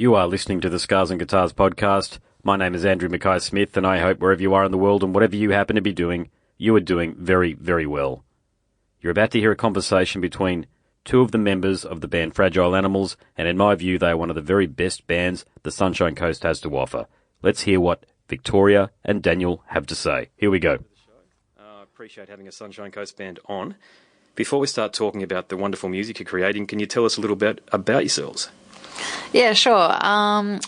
You are listening to the Scars and Guitars podcast. My name is Andrew Mackay-Smith, and I hope wherever you are in the world and whatever you happen to be doing, you are doing very, very well. You're about to hear a conversation between two of the members of the band Fragile Animals, and in my view, they are one of the very best bands the Sunshine Coast has to offer. Let's hear what Victoria and Daniel have to say. Here we go. I appreciate having a Sunshine Coast band on. Before we start talking about the wonderful music you're creating, can you tell us a little bit about yourselves? Yeah, sure.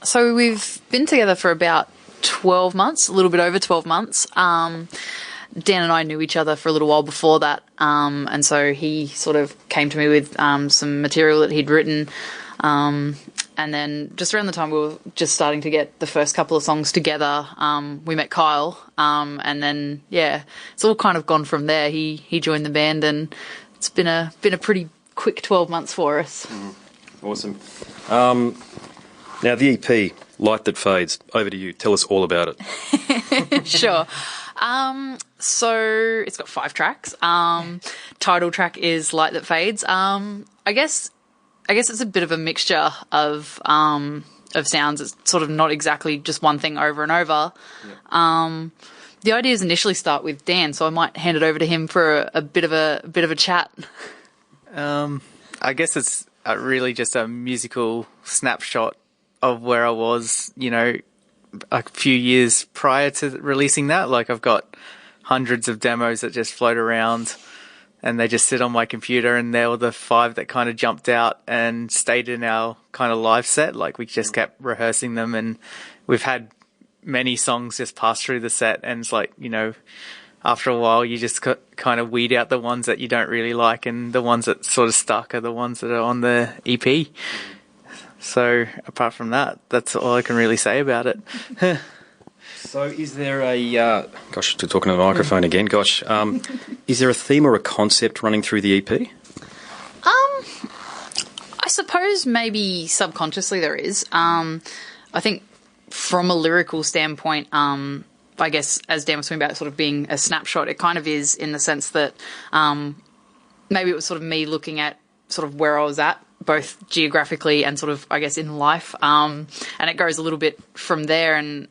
So we've been together for about 12 months, a little bit over 12 months. Dan and I knew each other for a little while before that, and so he sort of came to me with some material that he'd written, and then just around the time we were just starting to get the first couple of songs together, we met Kyle, and then, yeah, it's all kind of gone from there. He joined the band, and it's been a pretty quick 12 months for us. Awesome. Now, the EP, Light That Fades, over to you. Tell us all about it. Sure. So it's got 5 tracks. Title track is Light That Fades. I guess it's a bit of a mixture of sounds. It's sort of not exactly just one thing over and over. Yep. The ideas initially start with Dan, so I might hand it over to him for a bit of a chat. I guess it's really just a musical snapshot of where I was, a few years prior to releasing that. Like, I've got hundreds of demos that just float around and they just sit on my computer, and they were the 5 that kind of jumped out and stayed in our kind of live set. Like, we just kept rehearsing them, and we've had many songs just pass through the set, and it's like, after a while, you just kind of weed out the ones that you don't really like, and the ones that sort of stuck are the ones that are on the EP. So apart from that, that's all I can really say about it. So is there talking to the microphone again, is there a theme or a concept running through the EP? I suppose maybe subconsciously there is. I think from a lyrical standpoint, I guess, as Dan was talking about it sort of being a snapshot, it kind of is, in the sense that maybe it was sort of me looking at sort of where I was at, both geographically and sort of, I guess, in life. And it goes a little bit from there. And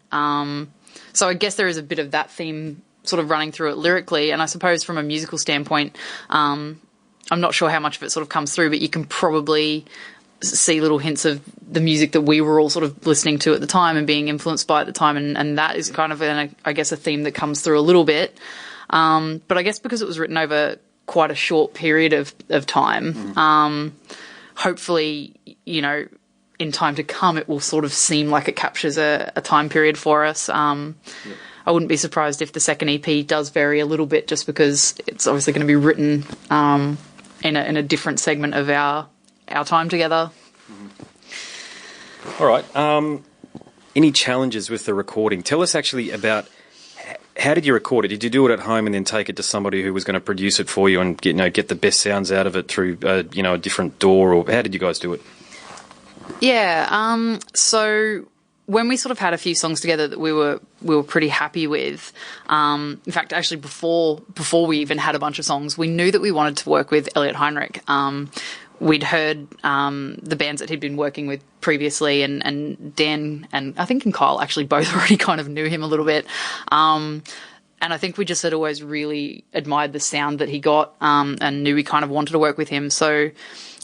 so I guess there is a bit of that theme sort of running through it lyrically. And I suppose from a musical standpoint, I'm not sure how much of it sort of comes through, but you can probably see little hints of the music that we were all sort of listening to at the time and being influenced by at the time, and that is kind of, I guess, a theme that comes through a little bit. But I guess because it was written over quite a short period of time, hopefully, in time to come, it will sort of seem like it captures a time period for us. I wouldn't be surprised if the second EP does vary a little bit, just because it's obviously going to be written in a different segment of our time together. All right. Any challenges with the recording? Tell us actually about how did you record it? Did you do it at home and then take it to somebody who was going to produce it for you and get the best sounds out of it through a different DAW, or how did you guys do it? Yeah. So when we sort of had a few songs together that we were pretty happy with, in fact, actually before we even had a bunch of songs, we knew that we wanted to work with Elliot Heinrich. We'd heard the bands that he'd been working with previously, and Dan and I think Kyle actually both already kind of knew him a little bit. And I think we just had always really admired the sound that he got, and knew we kind of wanted to work with him. So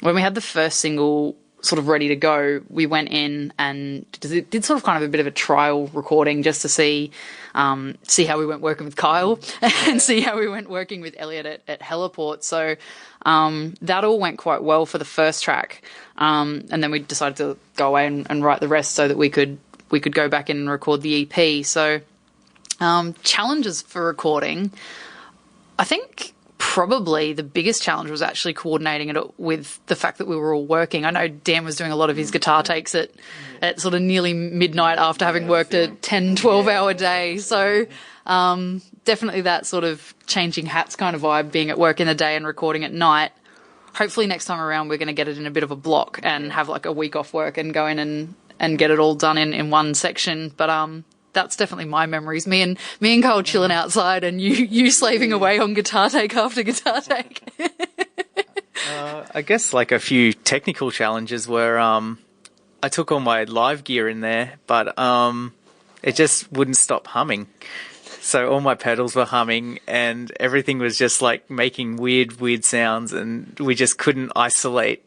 when we had the first single sort of ready to go, we went in and did sort of kind of a bit of a trial recording just to see how we went working with Kyle and see how we went working with Elliot at Heliport. So that all went quite well for the first track, and then we decided to go away and write the rest so that we could go back in and record the EP. So challenges for recording, I think probably the biggest challenge was actually coordinating it with the fact that we were all working. I know Dan was doing a lot of his guitar takes at sort of nearly midnight after having worked a 10, 12-hour day. So definitely that sort of changing hats kind of vibe, being at work in the day and recording at night. Hopefully next time around we're going to get it in a bit of a block and have like a week off work and go in and get it all done in one section. But that's definitely my memories. Me and Carl chilling outside, and you slaving away on guitar take after guitar take. I guess like a few technical challenges were I took all my live gear in there, but it just wouldn't stop humming. So all my pedals were humming and everything was just like making weird sounds, and we just couldn't isolate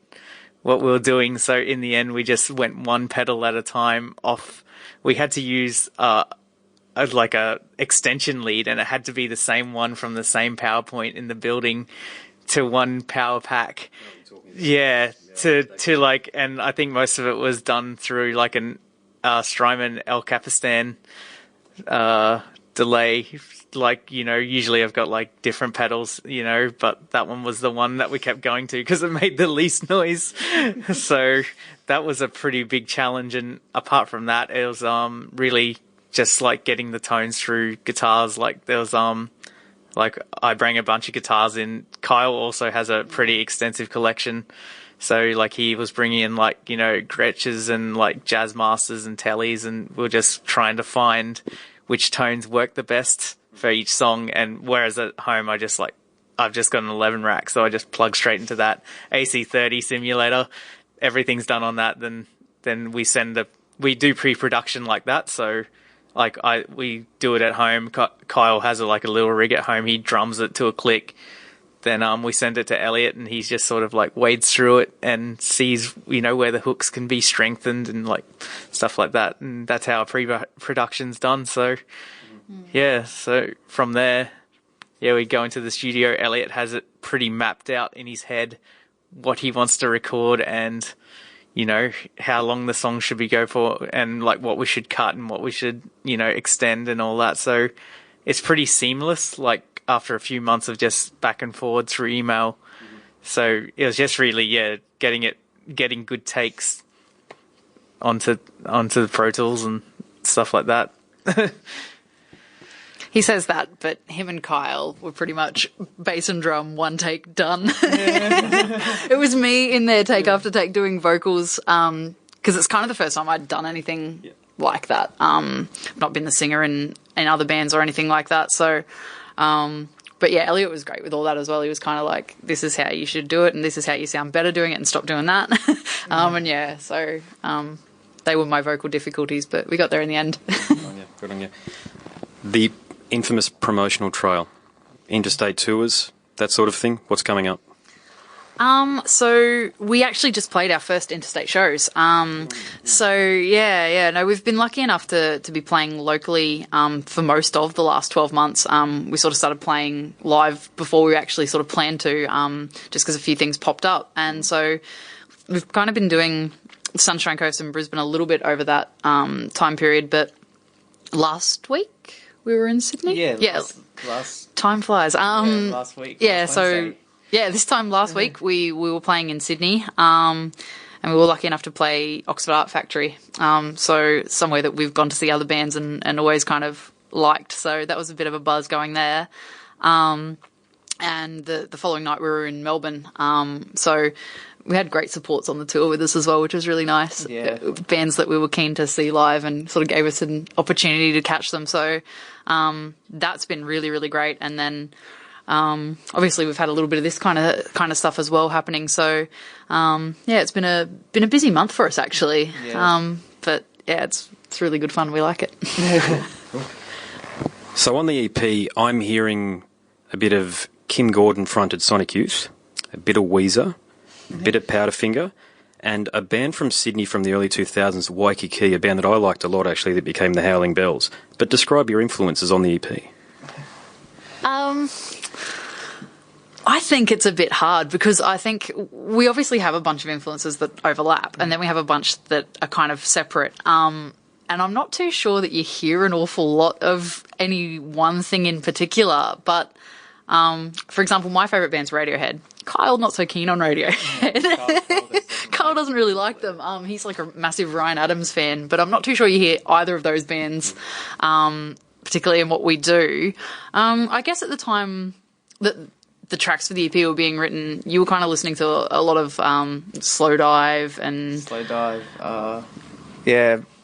what we were doing. So in the end, we just went one pedal at a time off. We had to use like a extension lead, and it had to be the same one from the same power point in the building to one power pack. Yeah, to like, and I think most of it was done through like an Strymon El Capistan delay. Like, you know, usually I've got like different pedals, you know, but that one was the one that we kept going to because it made the least noise. So that was a pretty big challenge. And apart from that, it was really just like getting the tones through guitars. Like there was like I bring a bunch of guitars in. Kyle also has a pretty extensive collection. So like he was bringing in like, you know, Gretches and like Jazz Masters and Tellys, and we we're just trying to find which tones work the best for each song. And whereas at home, I've just got an 11 rack, so I just plug straight into that AC30 simulator. Everything's done on that. Then we do pre-production like that. So like we do it at home. Kyle has a little rig at home. He drums it to a click. Then we send it to Elliot, and he's just sort of like wades through it and sees, you know, where the hooks can be strengthened and like stuff like that. And that's how pre-production's done. So yeah, so from there, yeah, we go into the studio. Elliot has it pretty mapped out in his head what he wants to record, and you know how long the song should be go for, and like what we should cut and what we should, you know, extend and all that. So it's pretty seamless. Like after a few months of just back and forward through email. So it was just really, getting good takes onto the Pro Tools and stuff like that. He says that, but him and Kyle were pretty much bass and drum, one take done. It was me in there take after take doing vocals, because it's kind of the first time I'd done anything like that. I've not been the singer in other bands or anything like that. So, but yeah, Elliot was great with all that as well. He was kind of like, this is how you should do it, and this is how you sound better doing it, and stop doing that. And yeah, so they were my vocal difficulties, but we got there in the end. Good on you. The infamous promotional trail, interstate tours, that sort of thing. What's coming up? So we actually just played our first interstate shows. So no, we've been lucky enough to be playing locally, for most of the last 12 months. We sort of started playing live before we actually sort of planned to, just because a few things popped up. And so we've kind of been doing Sunshine Coast and Brisbane a little bit over that, time period. But last week we were in Sydney. Last time flies. last week. Yeah. Last So. Wednesday. Yeah, this time last week we were playing in Sydney, and we were lucky enough to play Oxford Art Factory, so somewhere that we've gone to see other bands and always kind of liked. So that was a bit of a buzz going there. And the following night we were in Melbourne, so we had great supports on the tour with us as well, which was really nice. Yeah. Bands that we were keen to see live and sort of gave us an opportunity to catch them. So that's been really, really great. And then obviously we've had a little bit of this kind of stuff as well happening. So, it's been a busy month for us actually. Yeah. But yeah, it's really good fun. We like it. So on the EP, I'm hearing a bit of Kim Gordon fronted Sonic Youth, a bit of Weezer, a bit of Powderfinger, and a band from Sydney from the early 2000s, Waikiki, a band that I liked a lot actually, that became the Howling Bells. But describe your influences on the EP. I think it's a bit hard because I think we obviously have a bunch of influences that overlap, and then we have a bunch that are kind of separate. And I'm not too sure that you hear an awful lot of any one thing in particular. But, for example, my favourite band's Radiohead. Kyle not so keen on Radiohead. Kyle doesn't really like them. He's like a massive Ryan Adams fan, but I'm not too sure you hear either of those bands, particularly in what we do. I guess at the time that the tracks for the EP were being written, you were kind of listening to a lot of Slow Dive and... Slow Dive,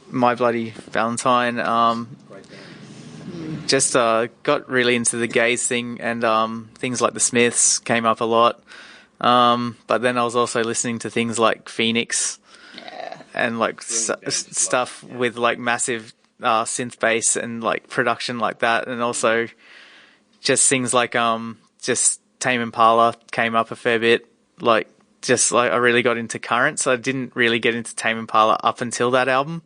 My Bloody Valentine, just got really into the gaze thing, and things like the Smiths came up a lot. But then I was also listening to things like Phoenix and like stuff with like massive synth bass and like production like that, and also just things like just Tame Impala came up a fair bit. Like just like I really got into Current, so I didn't really get into Tame Impala up until that album.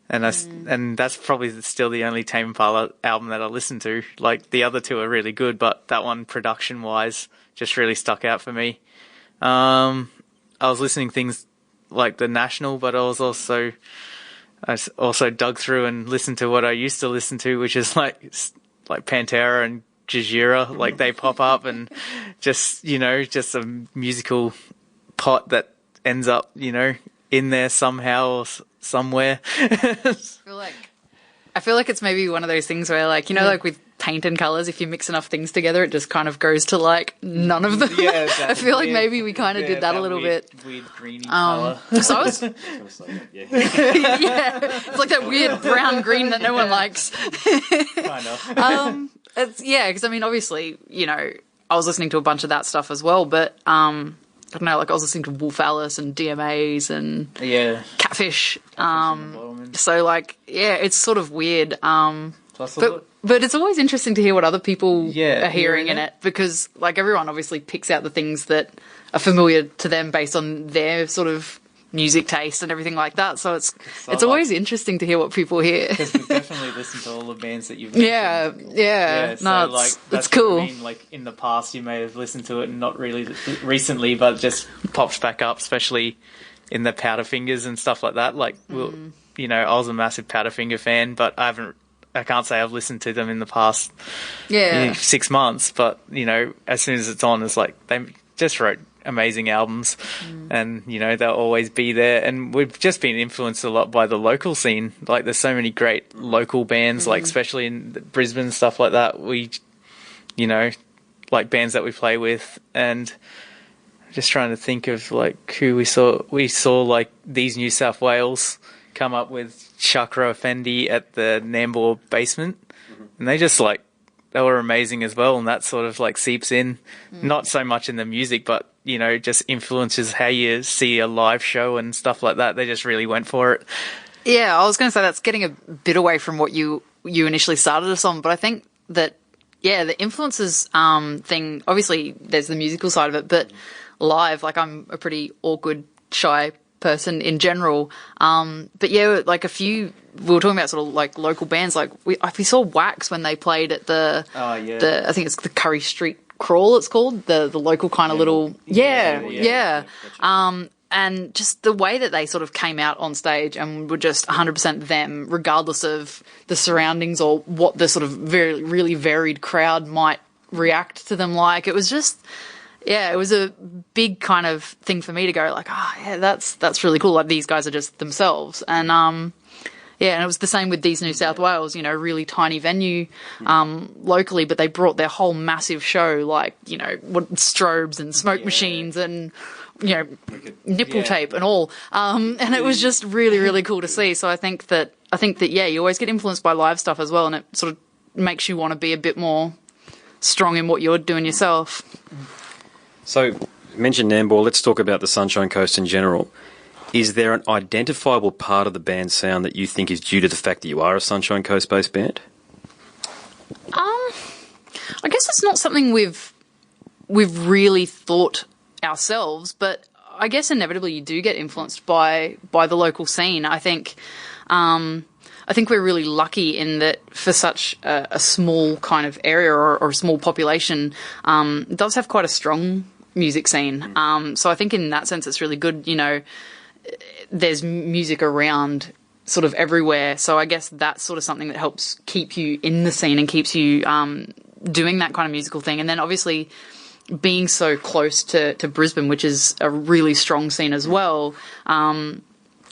And and that's probably still the only Tame Impala album that I listen to. Like the other two are really good, but that one production wise just really stuck out for me. I was listening things like The National, but I also dug through and listened to what I used to listen to, which is like Pantera and Jazeera. Like they pop up and just a musical pot that ends up in there somehow or somewhere. I feel like it's maybe one of those things where like like with paint and colours, if you mix enough things together, it just kind of goes to like none of them. Yeah, exactly. I feel like maybe we kind of did that a little bit. Weird greeny colour. So I was, yeah, it's like that weird brown green that no one likes. Kind of. Because I mean, obviously, I was listening to a bunch of that stuff as well, but I don't know, like I was listening to Wolf Alice and DMAs and Catfish. So like, yeah, it's sort of weird. But it's always interesting to hear what other people are hearing in it, because like everyone obviously picks out the things that are familiar to them based on their sort of music taste and everything like that. So it's always interesting to hear what people hear. Because we've definitely listened to all the bands that you've mentioned. Yeah. No, so it's cool. What I mean. Like in the past, you may have listened to it and not really recently, but it just pops back up, especially in the Powderfingers and stuff like that. Like, I was a massive Powderfinger fan, but I can't say I've listened to them in the past 6 months, but as soon as it's on, it's like they just wrote amazing albums, and they'll always be there. And we've just been influenced a lot by the local scene. Like there's so many great local bands, like especially in Brisbane, stuff like that. We like bands that we play with, and just trying to think of like who we saw like these New South Wales come up with Chakra Effendi at the Nambour basement, and they were amazing as well. And that sort of like seeps in, not so much in the music, but just influences how you see a live show and stuff like that. They just really went for it. Yeah, I was going to say that's getting a bit away from what you initially started us on, but I think that the influences thing, obviously there's the musical side of it, but live, like I'm a pretty awkward, shy person in general. But yeah, like we were talking about sort of like local bands. Like we saw Wax when they played at the I think it's the Curry Street Crawl. It's called the local kind of little and just the way that they sort of came out on stage and were just 100% them, regardless of the surroundings or what the sort of very really varied crowd might react to them like. It was just. Yeah, it was a big kind of thing for me to go like, that's really cool. Like these guys are just themselves. And, and it was the same with these New South Wales, really tiny venue, locally, but they brought their whole massive show, like, strobes and smoke machines and, nipple tape and all. And it was just really, really cool to see. So I think that, you always get influenced by live stuff as well. And it sort of makes you want to be a bit more strong in what you're doing yourself. So, you mentioned Nambour. Let's talk about the Sunshine Coast in general. Is there an identifiable part of the band's sound that you think is due to the fact that you are a Sunshine Coast-based band? I guess it's not something we've really thought ourselves, but I guess inevitably you do get influenced by the local scene. I think we're really lucky in that for such a small kind of area or a small population, it does have quite a strong music scene. So I think in that sense it's really good. There's music around sort of everywhere. So I guess that's sort of something that helps keep you in the scene and keeps you doing that kind of musical thing. And then obviously being so close to Brisbane, which is a really strong scene as well,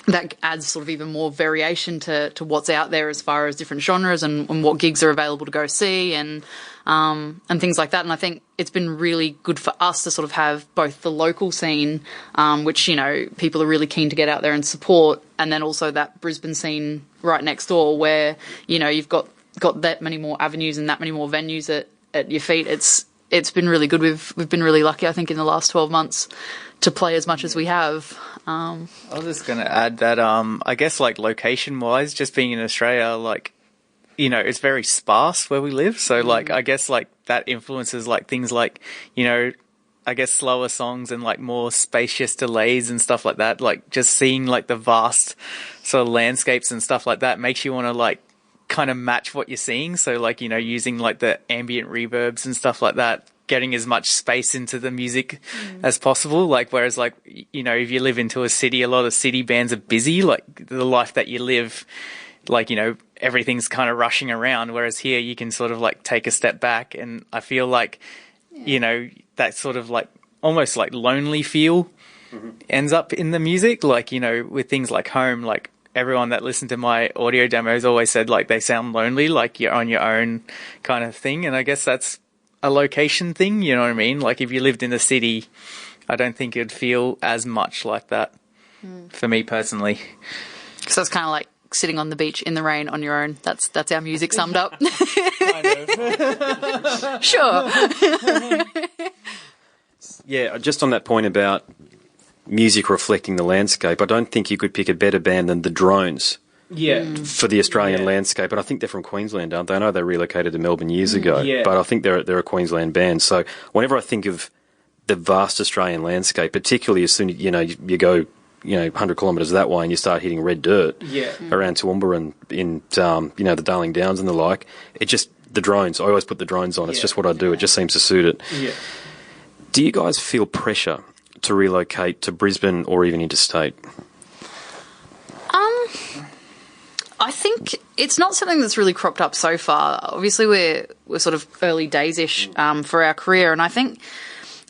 that adds sort of even more variation to what's out there as far as different genres and what gigs are available to go see and things like that. And I think it's been really good for us to sort of have both the local scene, which, people are really keen to get out there and support, and then also that Brisbane scene right next door where, you've got that many more avenues and that many more venues at your feet. It's been really good. We've been really lucky, I think, in the last 12 months to play as much as we have. I was just going to add that, I guess, like, location-wise, just being in Australia, like, you know, it's very sparse where we live. So, like, I guess, like, that influences, like, things like, you know, I guess slower songs and, like, more spacious delays and stuff like that. Like, just seeing, like, the vast sort of landscapes and stuff like that makes you want to, like, kind of match what you're seeing. So, like, you know, using, like, the ambient reverbs and stuff like that, getting as much space into the music as possible. Like, whereas, like, you know, if you live into a city, a lot of city bands are busy. Like, the life that you live, like, you know, everything's kind of rushing around. Whereas here you can sort of, like, take a step back. And I feel like, you know, that sort of, like, almost like lonely feel ends up in the music. Like, you know, with things like Home, like, everyone that listened to my audio demos always said, like, they sound lonely, like you're on your own kind of thing. And I guess that's a location thing, you know what I mean? Like, if you lived in the city, I don't think it'd feel as much like that for me personally. So it's kind of like sitting on the beach in the rain on your own. That's our music summed up. Kind of. Sure. Yeah, just on that point about music reflecting the landscape, I don't think you could pick a better band than the Drones for the Australian landscape. But I think they're from Queensland, aren't they? I know they relocated to Melbourne years ago, but I think they're a Queensland band. So whenever I think of the vast Australian landscape, particularly as soon as, you know, you go, you know, 100 kilometres that way and you start hitting red dirt around Toowoomba and in, you know, the Darling Downs and the like, it just, the Drones, I always put the Drones on. It's just what I do. It just seems to suit it. Yeah. Do you guys feel pressure to relocate to Brisbane or even interstate? I think it's not something that's really cropped up so far. Obviously, we're sort of early days-ish for our career, and I think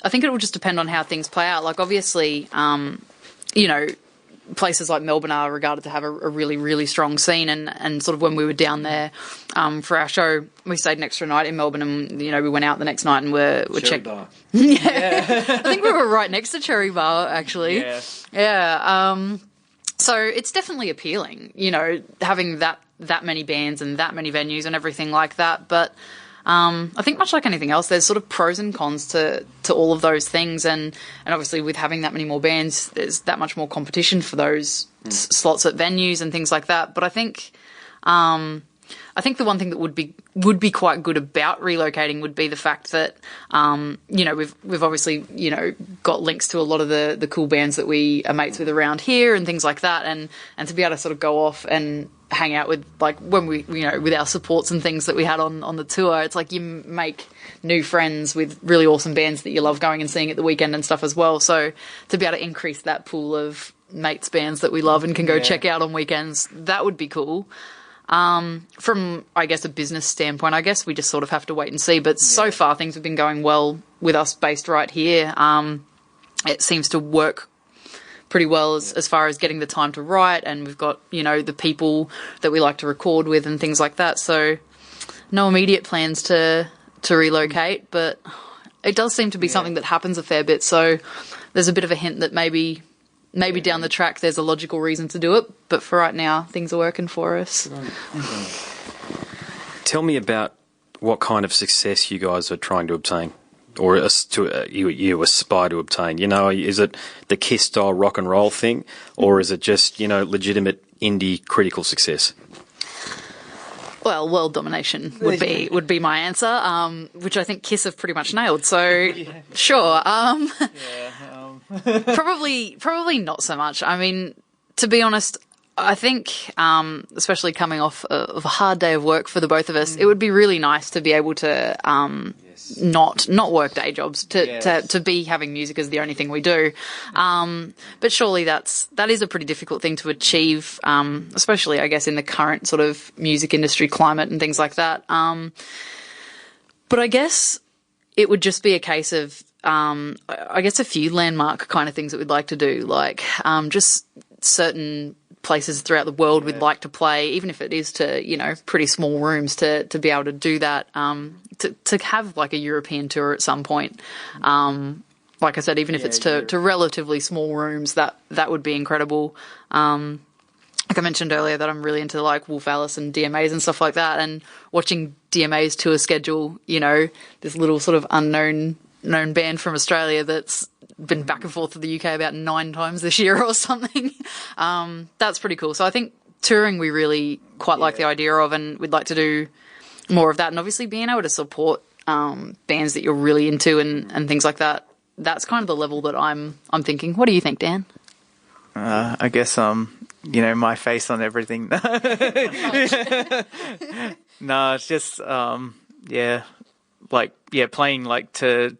it will just depend on how things play out. Like, obviously, you know, places like Melbourne are regarded to have a really, really strong scene, and sort of when we were down there for our show, we stayed an extra night in Melbourne, and, you know, we went out the next night and we're checked. Bar. Yeah. I think we were right next to Cherry Bar, actually. Yeah. Yeah. So it's definitely appealing, you know, having that many bands and that many venues and everything like that. But I think much like anything else, there's sort of pros and cons to all of those things. And obviously with having that many more bands, there's that much more competition for those slots at venues and things like that. But I think the one thing that would be quite good about relocating would be the fact that, you know, we've obviously, you know, got links to a lot of the cool bands that we are mates with around here and things like that. And to be able to sort of go off and hang out with, like, when we, you know, with our supports and things that we had on the tour, it's like you make new friends with really awesome bands that you love going and seeing at the weekend and stuff as well. So to be able to increase that pool of mates bands that we love and can go check out on weekends, that would be cool. From, I guess, a business standpoint, I guess we just sort of have to wait and see. But so far, things have been going well with us based right here. It seems to work pretty well as far as getting the time to write, and we've got, you know, the people that we like to record with and things like that. So no immediate plans to relocate, but it does seem to be something that happens a fair bit. So there's a bit of a hint that maybe down the track there's a logical reason to do it, but for right now things are working for us. Tell me about what kind of success you guys are trying to obtain, or you aspire to obtain. You know, is it the Kiss style rock and roll thing, or is it just, you know, legitimate indie critical success? Well, world domination would be my answer, which I think Kiss have pretty much nailed. So, sure. Probably not so much. I mean, to be honest, I think, especially coming off of a hard day of work for the both of us, it would be really nice to be able to not work day jobs, to be having music as the only thing we do. But surely that is a pretty difficult thing to achieve, especially, I guess, in the current sort of music industry climate and things like that. But I guess it would just be a case of, I guess, a few landmark kind of things that we'd like to do, like just certain places throughout the world we'd like to play, even if it is to, you know, pretty small rooms, to be able to do that, to have like a European tour at some point. Like I said, even if it's to relatively small rooms, that would be incredible. Like I mentioned earlier, that I'm really into like Wolf Alice and DMAs and stuff like that, and watching DMA's tour schedule, you know, this little sort of known band from Australia that's been back and forth to the UK about 9 times this year or something. That's pretty cool. So I think touring we really quite like the idea of, and we'd like to do more of that. And obviously being able to support bands that you're really into and things like that. That's kind of the level that I'm thinking. What do you think, Dan? I guess my face on everything. No, it's just playing like to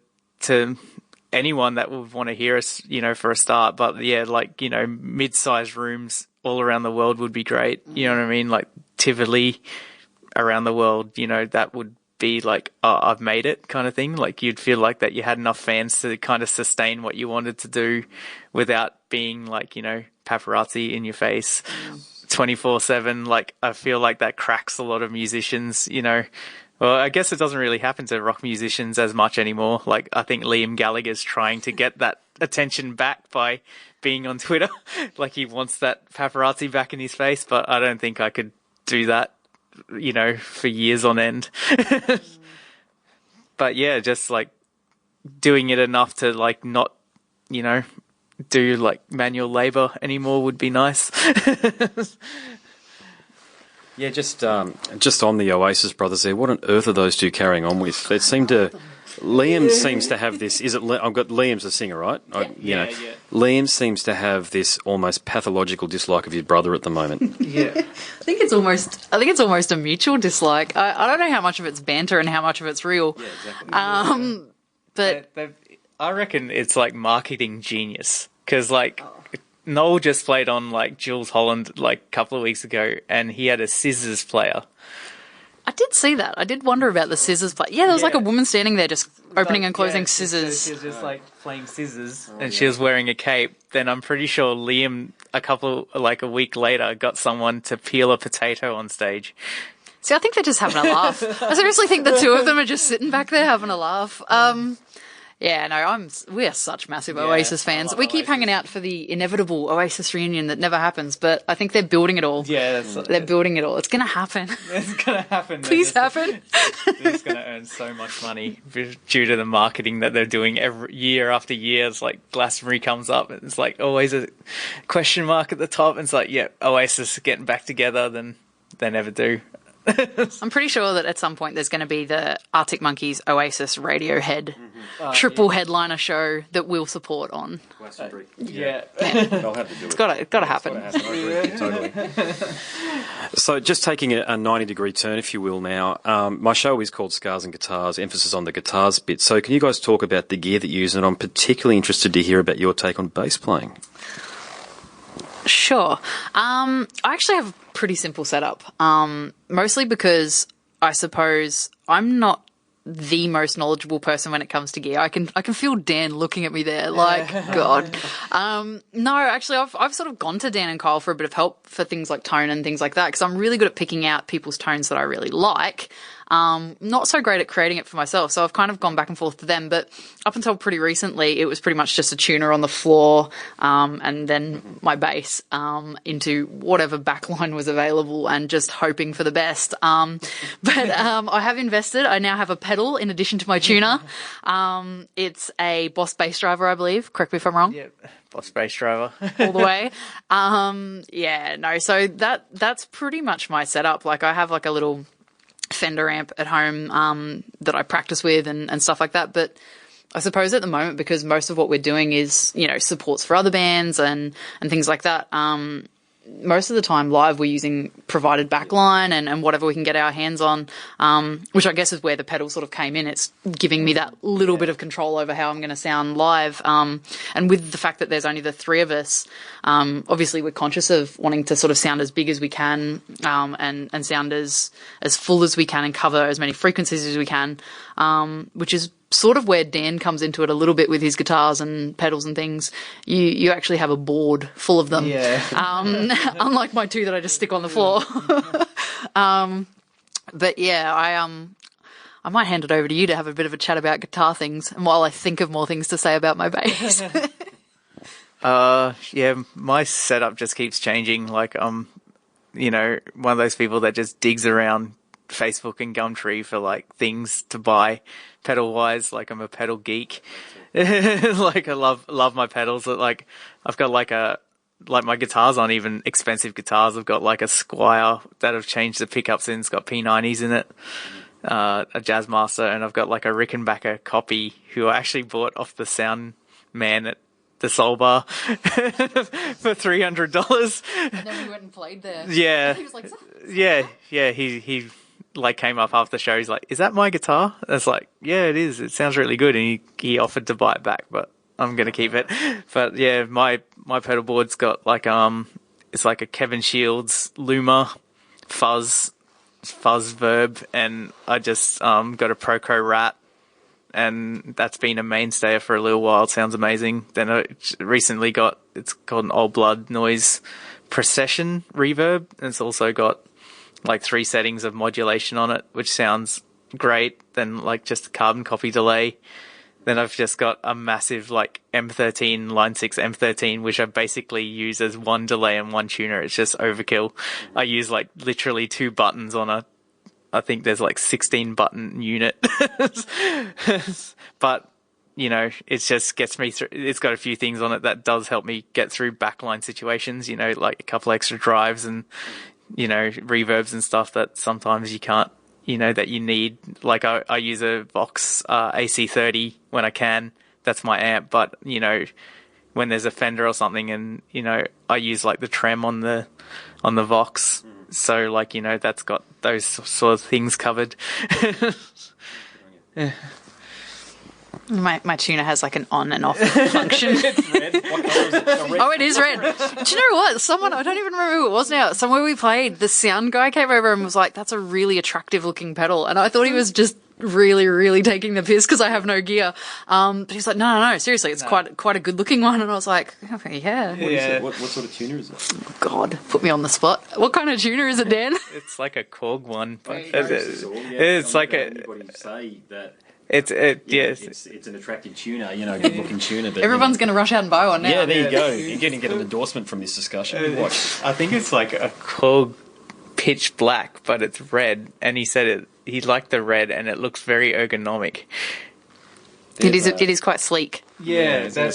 anyone that would want to hear us, for a start. But mid-sized rooms all around the world would be great. You know what I mean? Like Tivoli around the world, that would be like, oh, I've made it kind of thing. Like you'd feel like that you had enough fans to kind of sustain what you wanted to do without being like, paparazzi in your face 24/7. Like I feel like that cracks a lot of musicians, Well, I guess it doesn't really happen to rock musicians as much anymore. Like I think Liam Gallagher's trying to get that attention back by being on Twitter. Like he wants that paparazzi back in his face, but I don't think I could do that, for years on end. But yeah, just like doing it enough to like not, do like manual labor anymore would be nice. Yeah, just on the Oasis brothers there, what on earth are those two carrying on with? They seem to... Liam seems to have this... I've got Liam's the singer, right? Yeah. Liam seems to have this almost pathological dislike of his brother at the moment. Yeah. I think it's almost a mutual dislike. I don't know how much of it's banter and how much of it's real. Yeah, exactly. But I reckon it's like marketing genius because Noel just played on like Jules Holland like a couple of weeks ago, and he had a scissors player. I did see that. I did wonder about the scissors play. Yeah, there was like a woman standing there just opening and closing scissors. She was just like playing scissors, and she was wearing a cape. Then I'm pretty sure Liam, a week later, got someone to peel a potato on stage. See, I think they're just having a laugh. I seriously think the two of them are just sitting back there having a laugh. Yeah, no, we are such massive Oasis fans. We keep hanging out for the inevitable Oasis reunion that never happens, but I think they're building it all. Yeah, they're building it all. It's going to happen. It's going to happen. Please happen. They're just going to earn so much money due to the marketing that they're doing every year after year. It's like Glastonbury comes up, and it's like always a question mark at the top. And it's like, yeah, Oasis getting back together, then they never do. I'm pretty sure that at some point there's going to be the Arctic Monkeys Oasis Radiohead triple headliner show that we'll support on. Glastonbury. Yeah. They'll have to do it. It's got to happen. I agree, totally. So just taking a 90-degree turn, if you will now, my show is called Scars and Guitars, emphasis on the guitars bit. So can you guys talk about the gear that you use? And I'm particularly interested to hear about your take on bass playing. Sure. I actually have a pretty simple setup, mostly because I suppose I'm not the most knowledgeable person when it comes to gear. I can feel Dan looking at me there like, God. No, actually, I've sort of gone to Dan and Kyle for a bit of help for things like tone and things like that, because I'm really good at picking out people's tones that I really like. Not so great at creating it for myself, so I've kind of gone back and forth to them, but up until pretty recently, it was pretty much just a tuner on the floor, and then my bass, into whatever backline was available and just hoping for the best. But I have invested. I now have a pedal in addition to my tuner. It's a Boss bass driver, I believe. Correct me if I'm wrong. Yep. Boss bass driver. All the way. So that's pretty much my setup. Like I have like a little Fender amp at home that I practice with and stuff like that, but I suppose at the moment, because most of what we're doing is supports for other bands and things like that, most of the time live we're using provided backline and whatever we can get our hands on, which I guess is where the pedal sort of came in. It's giving me that little bit of control over how I'm going to sound live, and with the fact that there's only the three of us, obviously we're conscious of wanting to sort of sound as big as we can, and sound as full as we can and cover as many frequencies as we can, which is sort of where Dan comes into it a little bit with his guitars and pedals and things. You actually have a board full of them. Yeah. Unlike my two that I just stick on the floor. But yeah, I might hand it over to you to have a bit of a chat about guitar things, and while I think of more things to say about my bass. My setup just keeps changing. Like one of those people that just digs around Facebook and Gumtree for like things to buy pedal wise. Like I'm a pedal geek. Like I love my pedals. Like I've got like my guitars aren't even expensive guitars. I've got like a Squire that I've changed the pickups in. It's got P90s in it. A Jazzmaster, and I've got like a Rickenbacker copy who I actually bought off the sound man at the Soul Bar for $300. And then we went and played there. Yeah. He was like, Yeah. He like came up after the show. He's like, "Is that my guitar?" I was like, "Yeah, it is. It sounds really good." And he offered to buy it back, but I'm gonna keep it. But yeah, my pedal board's got like it's like a Kevin Shields Luma fuzz verb, and I just got a Proco Rat, and that's been a mainstay for a little while. It sounds amazing. Then I recently got, it's called an Old Blood Noise Procession reverb, and it's also got like 3 settings of modulation on it, which sounds great. Then like just a carbon copy delay. Then I've just got a massive like M13, line 6 M13, which I basically use as one delay and one tuner. It's just overkill. I use like literally 2 buttons on I think there's like 16 button unit. But, you know, it just gets me through. It's got a few things on it that does help me get through backline situations, you know, like a couple extra drives and, you know, reverbs and stuff that sometimes you can't, you know, that you need. Like I use a Vox AC30 when I can. That's my amp. But, you know, when there's a Fender or something, and, you know, I use like the trem on the Vox. So like, you know, that's got those sort of things covered. My tuner has like an on and off function. It's red. What colour is it? Oh, it is red. Do you know what? Someone, I don't even remember who it was now. Somewhere we played, the sound guy came over and was like, "That's a really attractive looking pedal." And I thought he was just really, really taking the piss because I have no gear. But he's like, no, seriously, it's quite a good looking one. And I was like, okay, yeah. What sort of tuner is it? God, put me on the spot. What kind of tuner is it, Dan? It's like a Korg one. But It's like a. Anybody say that? It's an attractive tuner, you know, a good looking tuner. But, Everyone's going to rush out and buy one now. Yeah, there you go. You're going to get an endorsement from this discussion. Watch. I think it's like a Korg pitch black, but it's red. And he said he liked the red, and it looks very ergonomic. It is quite sleek. Yeah, I was going to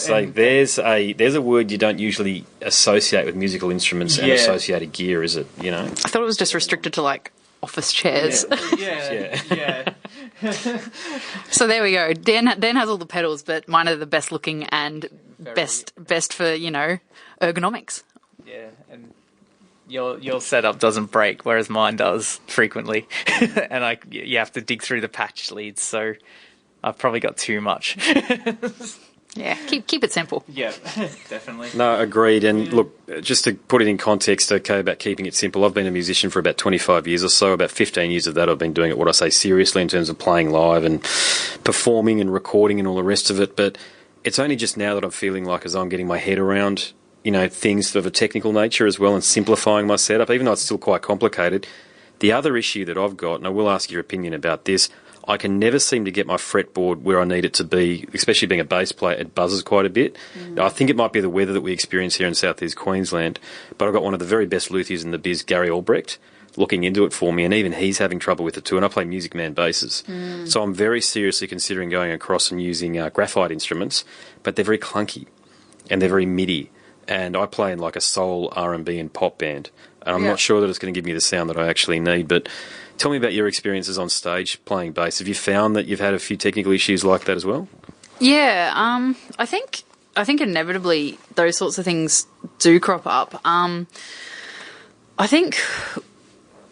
say there's a word you don't usually associate with musical instruments and associated gear, is it? You know, I thought it was just restricted to like office chairs. Yeah. So there we go. Dan has all the pedals, but mine are the best looking and best for, you know, ergonomics. Yeah, and your setup doesn't break, whereas mine does frequently, and you have to dig through the patch leads. So I've probably got too much. Yeah, keep it simple. Yeah, definitely. No, agreed. And look, just to put it in context, okay, about keeping it simple, I've been a musician for about 25 years or so. About 15 years of that I've been doing it, what I say, seriously in terms of playing live and performing and recording and all the rest of it. But it's only just now that I'm feeling like as I'm getting my head around, you know, things of a technical nature as well and simplifying my setup, even though it's still quite complicated. The other issue that I've got, and I will ask your opinion about this, I can never seem to get my fretboard where I need it to be, especially being a bass player. It buzzes quite a bit. I think it might be the weather that we experience here in southeast Queensland, but I've got one of the very best luthiers in the biz, Gary Albrecht, looking into it for me, and even he's having trouble with it too, and I play Music Man basses. So I'm very seriously considering going across and using graphite instruments, but they're very clunky, and they're very MIDI, and I play in like a soul, R&B and pop band, and I'm not sure that it's going to give me the sound that I actually need, but tell me about your experiences on stage playing bass. Have you found that you've had a few technical issues like that as well? Yeah, I think inevitably those sorts of things do crop up. I think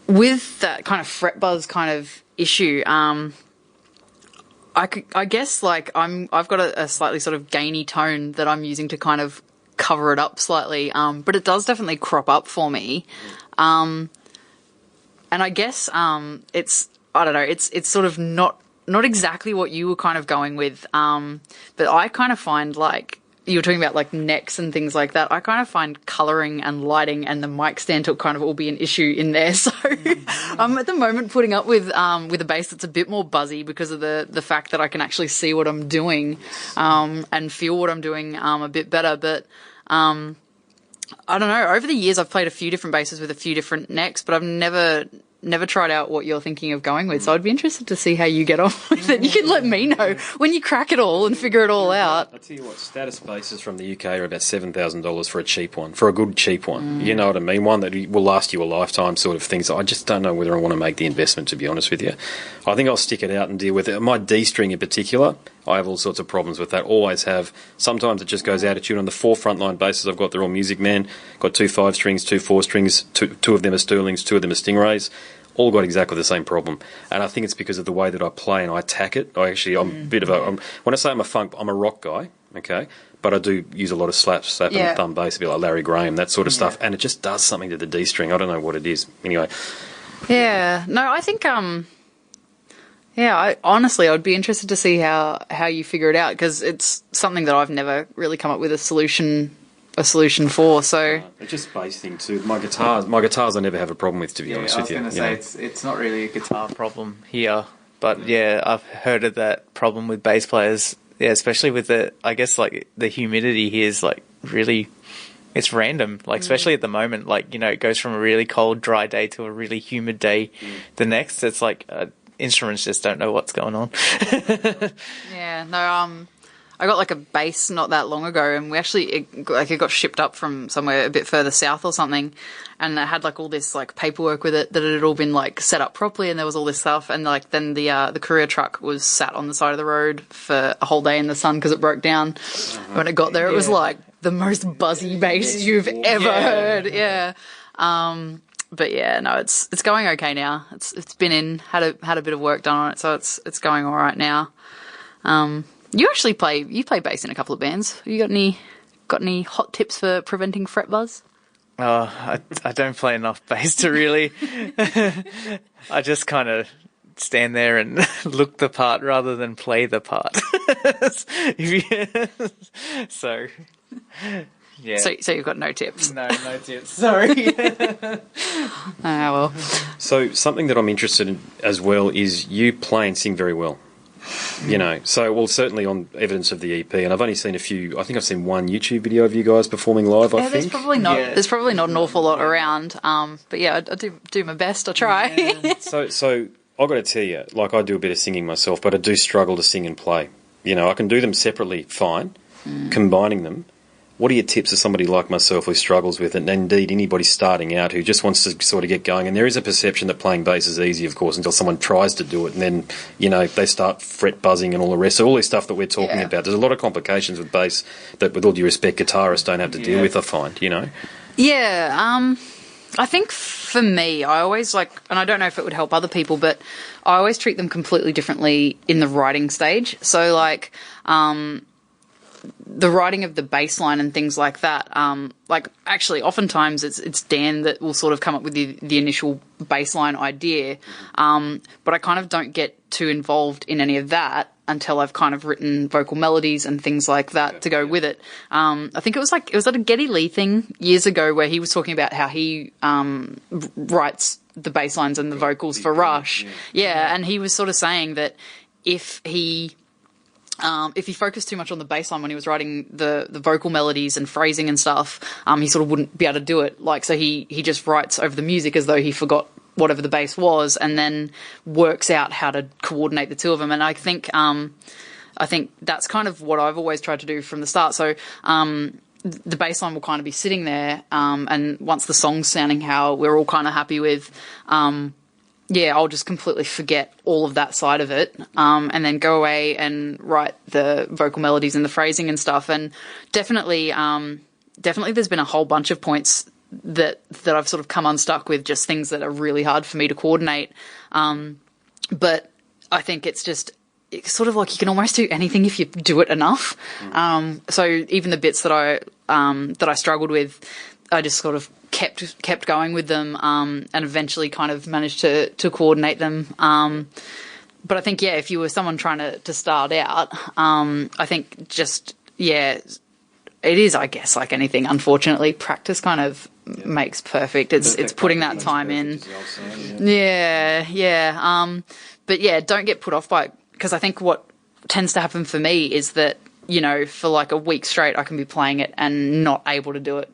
with that kind of fret buzz kind of issue, I guess like I've got a slightly sort of gainy tone that I'm using to kind of cover it up slightly, but it does definitely crop up for me. And I guess it's, I don't know, it's sort of not exactly what you were kind of going with, but I kind of find like, you were talking about like necks and things like that, I kind of find colouring and lighting and the mic stand will kind of all be an issue in there. So I'm at the moment putting up with a bass that's a bit more buzzy because of the fact that I can actually see what I'm doing and feel what I'm doing a bit better. But I don't know. Over the years, I've played a few different basses with a few different necks, but I've never tried out what you're thinking of going with. So I'd be interested to see how you get on with it. You can let me know when you crack it all and figure it all out. I'll tell you what, status basses from the UK are about $7,000 for a cheap one, for a good cheap one. You know what I mean? One that will last you a lifetime sort of thing. So I just don't know whether I want to make the investment, to be honest with you. I think I'll stick it out and deal with it. My D string in particular, I have all sorts of problems with that. Always have. Sometimes it just goes out of tune. On the 4 frontline basses I've got, they're all Music Man. Got 2 5 strings, 2 4 strings, two of them are Sterlings, 2 of them are Stingrays. All got exactly the same problem, and I think it's because of the way that I play and I attack it. I'm a bit of when I say I'm a rock guy, okay, but I do use a lot of slap and thumb bass, a bit like Larry Graham, that sort of stuff, and it just does something to the D string. I don't know what it is. Anyway. Yeah, no, I think honestly, I'd be interested to see how you figure it out, because it's something that I've never really come up with a solution for. So it's just bass thing too. My guitars I never have a problem with, to be honest with you. I was going to say it's not really a guitar problem here, but I've heard of that problem with bass players. Yeah, especially with the humidity here is like really, it's random. Like especially at the moment, like it goes from a really cold, dry day to a really humid day. The next, it's like instruments just don't know what's going on. Yeah, no, I got like a bass not that long ago, and we actually it got shipped up from somewhere a bit further south or something, and it had like all this like paperwork with it that it had all been like set up properly, and there was all this stuff, and like then the courier truck was sat on the side of the road for a whole day in the sun because it broke down. When it got there, it was like the most buzzy bass you've ever heard. Yeah. But yeah, no, it's going okay now. It's been had a bit of work done on it, so it's going all right now. You actually play bass in a couple of bands. You got any hot tips for preventing fret buzz? I don't play enough bass to really. I just kind of stand there and look the part rather than play the part. So, yeah. So you've got no tips? No tips. Sorry. Well. So something that I'm interested in as well is you play and sing very well. Certainly on evidence of the EP, and I've only seen a few. I think I've seen one YouTube video of you guys performing live. There's probably not an awful lot around. But yeah, I do my best. I try. Yeah. So I've got to tell you, like I do a bit of singing myself, but I do struggle to sing and play. I can do them separately, fine. Combining them. What are your tips for somebody like myself who struggles with it, and indeed anybody starting out who just wants to sort of get going? And there is a perception that playing bass is easy, of course, until someone tries to do it, and then, they start fret buzzing and all the rest. So all this stuff that we're talking about, there's a lot of complications with bass that, with all due respect, guitarists don't have to deal with, I find, Yeah, I think for me, I always and I don't know if it would help other people, but I always treat them completely differently in the writing stage. So, the writing of the bass line and things like that, actually oftentimes it's Dan that will sort of come up with the initial bass line idea, but I kind of don't get too involved in any of that until I've kind of written vocal melodies and things like that to go with it. I think it was at a Geddy Lee thing years ago where he was talking about how he writes the bass lines and the vocals for Rush. Yeah, and he was sort of saying that if he focused too much on the bass line when he was writing the vocal melodies and phrasing and stuff, he sort of wouldn't be able to do it. So he just writes over the music as though he forgot whatever the bass was, and then works out how to coordinate the two of them. And I think that's kind of what I've always tried to do from the start. So the bass line will kind of be sitting there, and once the song's sounding how we're all kind of happy with, I'll just completely forget all of that side of it, and then go away and write the vocal melodies and the phrasing and stuff. And definitely there's been a whole bunch of points that I've sort of come unstuck with, just things that are really hard for me to coordinate. But I think it's sort of like you can almost do anything if you do it enough. So even the bits that I struggled with, I just sort of kept going with them, and eventually kind of managed to coordinate them. But I think, if you were someone trying to start out, I think it is, I guess, like anything, unfortunately, practice kind of makes perfect. It's putting that time in. But don't get put off by it, because I think what tends to happen for me is that you know, for like a week straight, I can be playing it and not able to do it,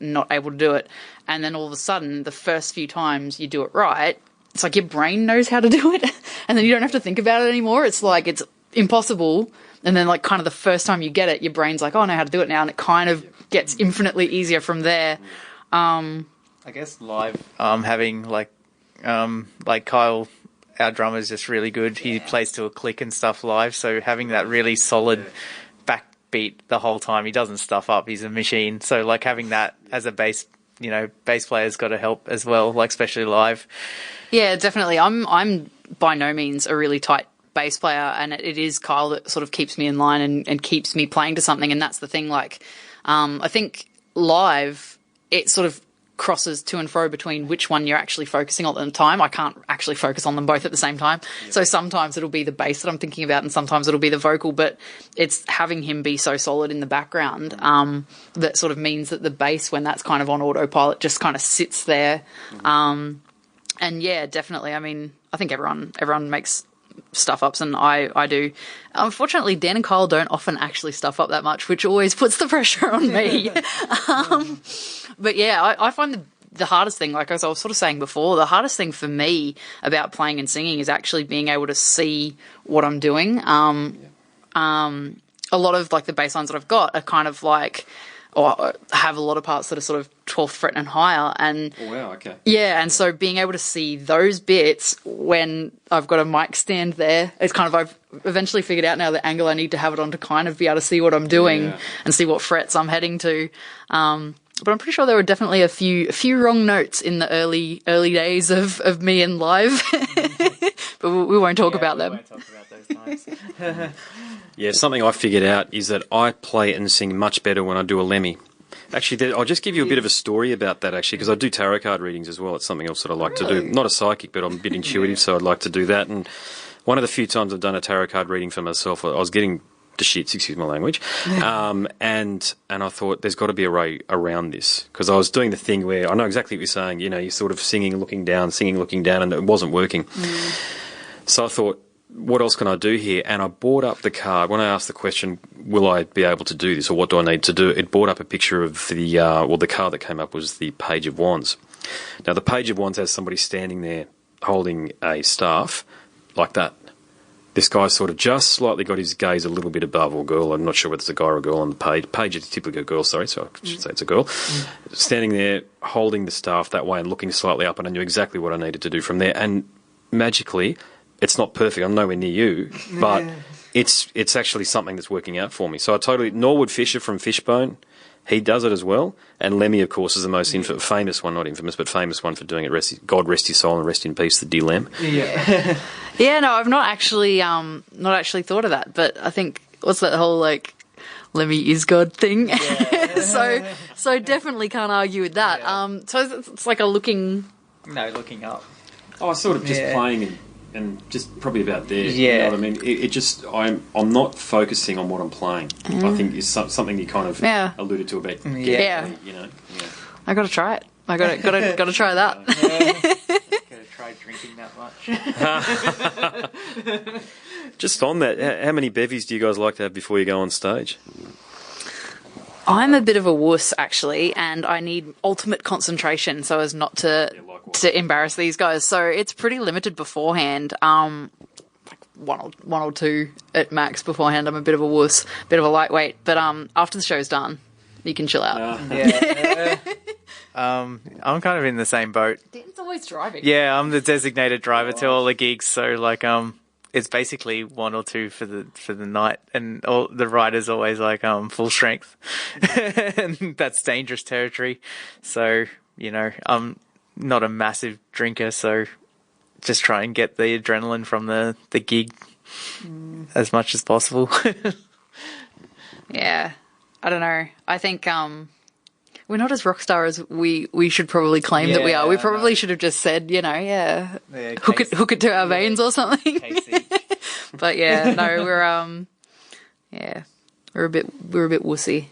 and then all of a sudden, the first few times you do it right, it's like your brain knows how to do it, and then you don't have to think about it anymore. It's like it's impossible, and then like kind of the first time you get it, your brain's like, oh, I know how to do it now, and it kind of gets infinitely easier from there. I guess live, having like Kyle, our drummer, is just really good. He plays to a click and stuff live, so having that really solid backbeat the whole time, he doesn't stuff up. He's a machine. So like having that as a bass player's got to help as well, like especially live. Yeah, definitely. I'm by no means a really tight bass player, and it is Kyle that sort of keeps me in line and keeps me playing to something. And that's the thing. Like, I think live, it sort of crosses to and fro between which one you're actually focusing on at the time. I can't actually focus on them both at the same time. Yep. So sometimes it'll be the bass that I'm thinking about, and sometimes it'll be the vocal, but it's having him be so solid in the background that sort of means that the bass, when that's kind of on autopilot, just kind of sits there. And yeah, definitely. I mean, I think everyone makes stuff ups, and I do. Unfortunately, Dan and Kyle don't often actually stuff up that much, which always puts the pressure on me. But yeah, I find the hardest thing, like as I was sort of saying before, the hardest thing for me about playing and singing is actually being able to see what I'm doing. A lot of like the bass lines that I've got are kind of like, or have a lot of parts that are sort of 12th fret and higher. And oh, wow, okay. Yeah, and so being able to see those bits when I've got a mic stand there, it's kind of, I've eventually figured out now the angle I need to have it on to kind of be able to see what I'm doing and see what frets I'm heading to. But I'm pretty sure there were definitely a few wrong notes in the early days of me in live. But we won't talk about them. We won't talk about those times. Yeah, something I figured out is that I play and sing much better when I do a Lemmy. Actually, I'll just give you a bit of a story about that, actually, because I do tarot card readings as well. It's something else that I like to do. Not a psychic, but I'm a bit intuitive, so I'd like to do that. And one of the few times I've done a tarot card reading for myself, I was getting the shits, excuse my language, and I thought there's got to be a way around this, because I was doing the thing where I know exactly what you're saying. You know, you're sort of singing, looking down, and it wasn't working. So I thought, what else can I do here? And I brought up the card. When I asked the question, will I be able to do this, or what do I need to do? It brought up a picture of the card that came up was the Page of Wands. Now, the Page of Wands has somebody standing there holding a staff like that. This guy sort of just slightly got his gaze a little bit above, or girl, I'm not sure whether it's a guy or a girl on the page. Page is typically a girl, sorry, so I should say it's a girl. Standing there holding the staff that way and looking slightly up, and I knew exactly what I needed to do from there. And magically, it's not perfect. I'm nowhere near you, but it's actually something that's working out for me. So Norwood Fisher from Fishbone, he does it as well. And Lemmy, of course, is the most famous one, not infamous, but famous one for doing it. God rest his soul and rest in peace, the dear Lem. Yeah. Yeah, no, I've not actually thought of that, but I think, what's that whole like Lemmy is God thing? Yeah. so definitely can't argue with that. Yeah. So it's like looking up. Oh, sort of just playing and just probably about there. Yeah. You know what I mean? It just, I'm not focusing on what I'm playing. I think is something you kind of alluded to about. Yeah. You know. Yeah. I got to try it. I got to try that. Gotta try drinking that much. Just on that, how many bevies do you guys like to have before you go on stage? I'm a bit of a wuss, actually, and I need ultimate concentration so as not to embarrass these guys. So it's pretty limited beforehand. Like one or two at max beforehand. I'm a bit of a wuss, bit of a lightweight. But after the show's done, you can chill out. I'm kind of in the same boat. Dan's always driving. Yeah, I'm the designated driver to all the gigs. So like it's basically one or two for the night, and all the rider's always like full strength, and that's dangerous territory. So I'm not a massive drinker, so just try and get the adrenaline from the gig as much as possible. Yeah, I don't know. I think we're not as rock star as we should probably claim that we are. We probably should have just said, hook it to our veins or something. But yeah, no, we're a bit wussy.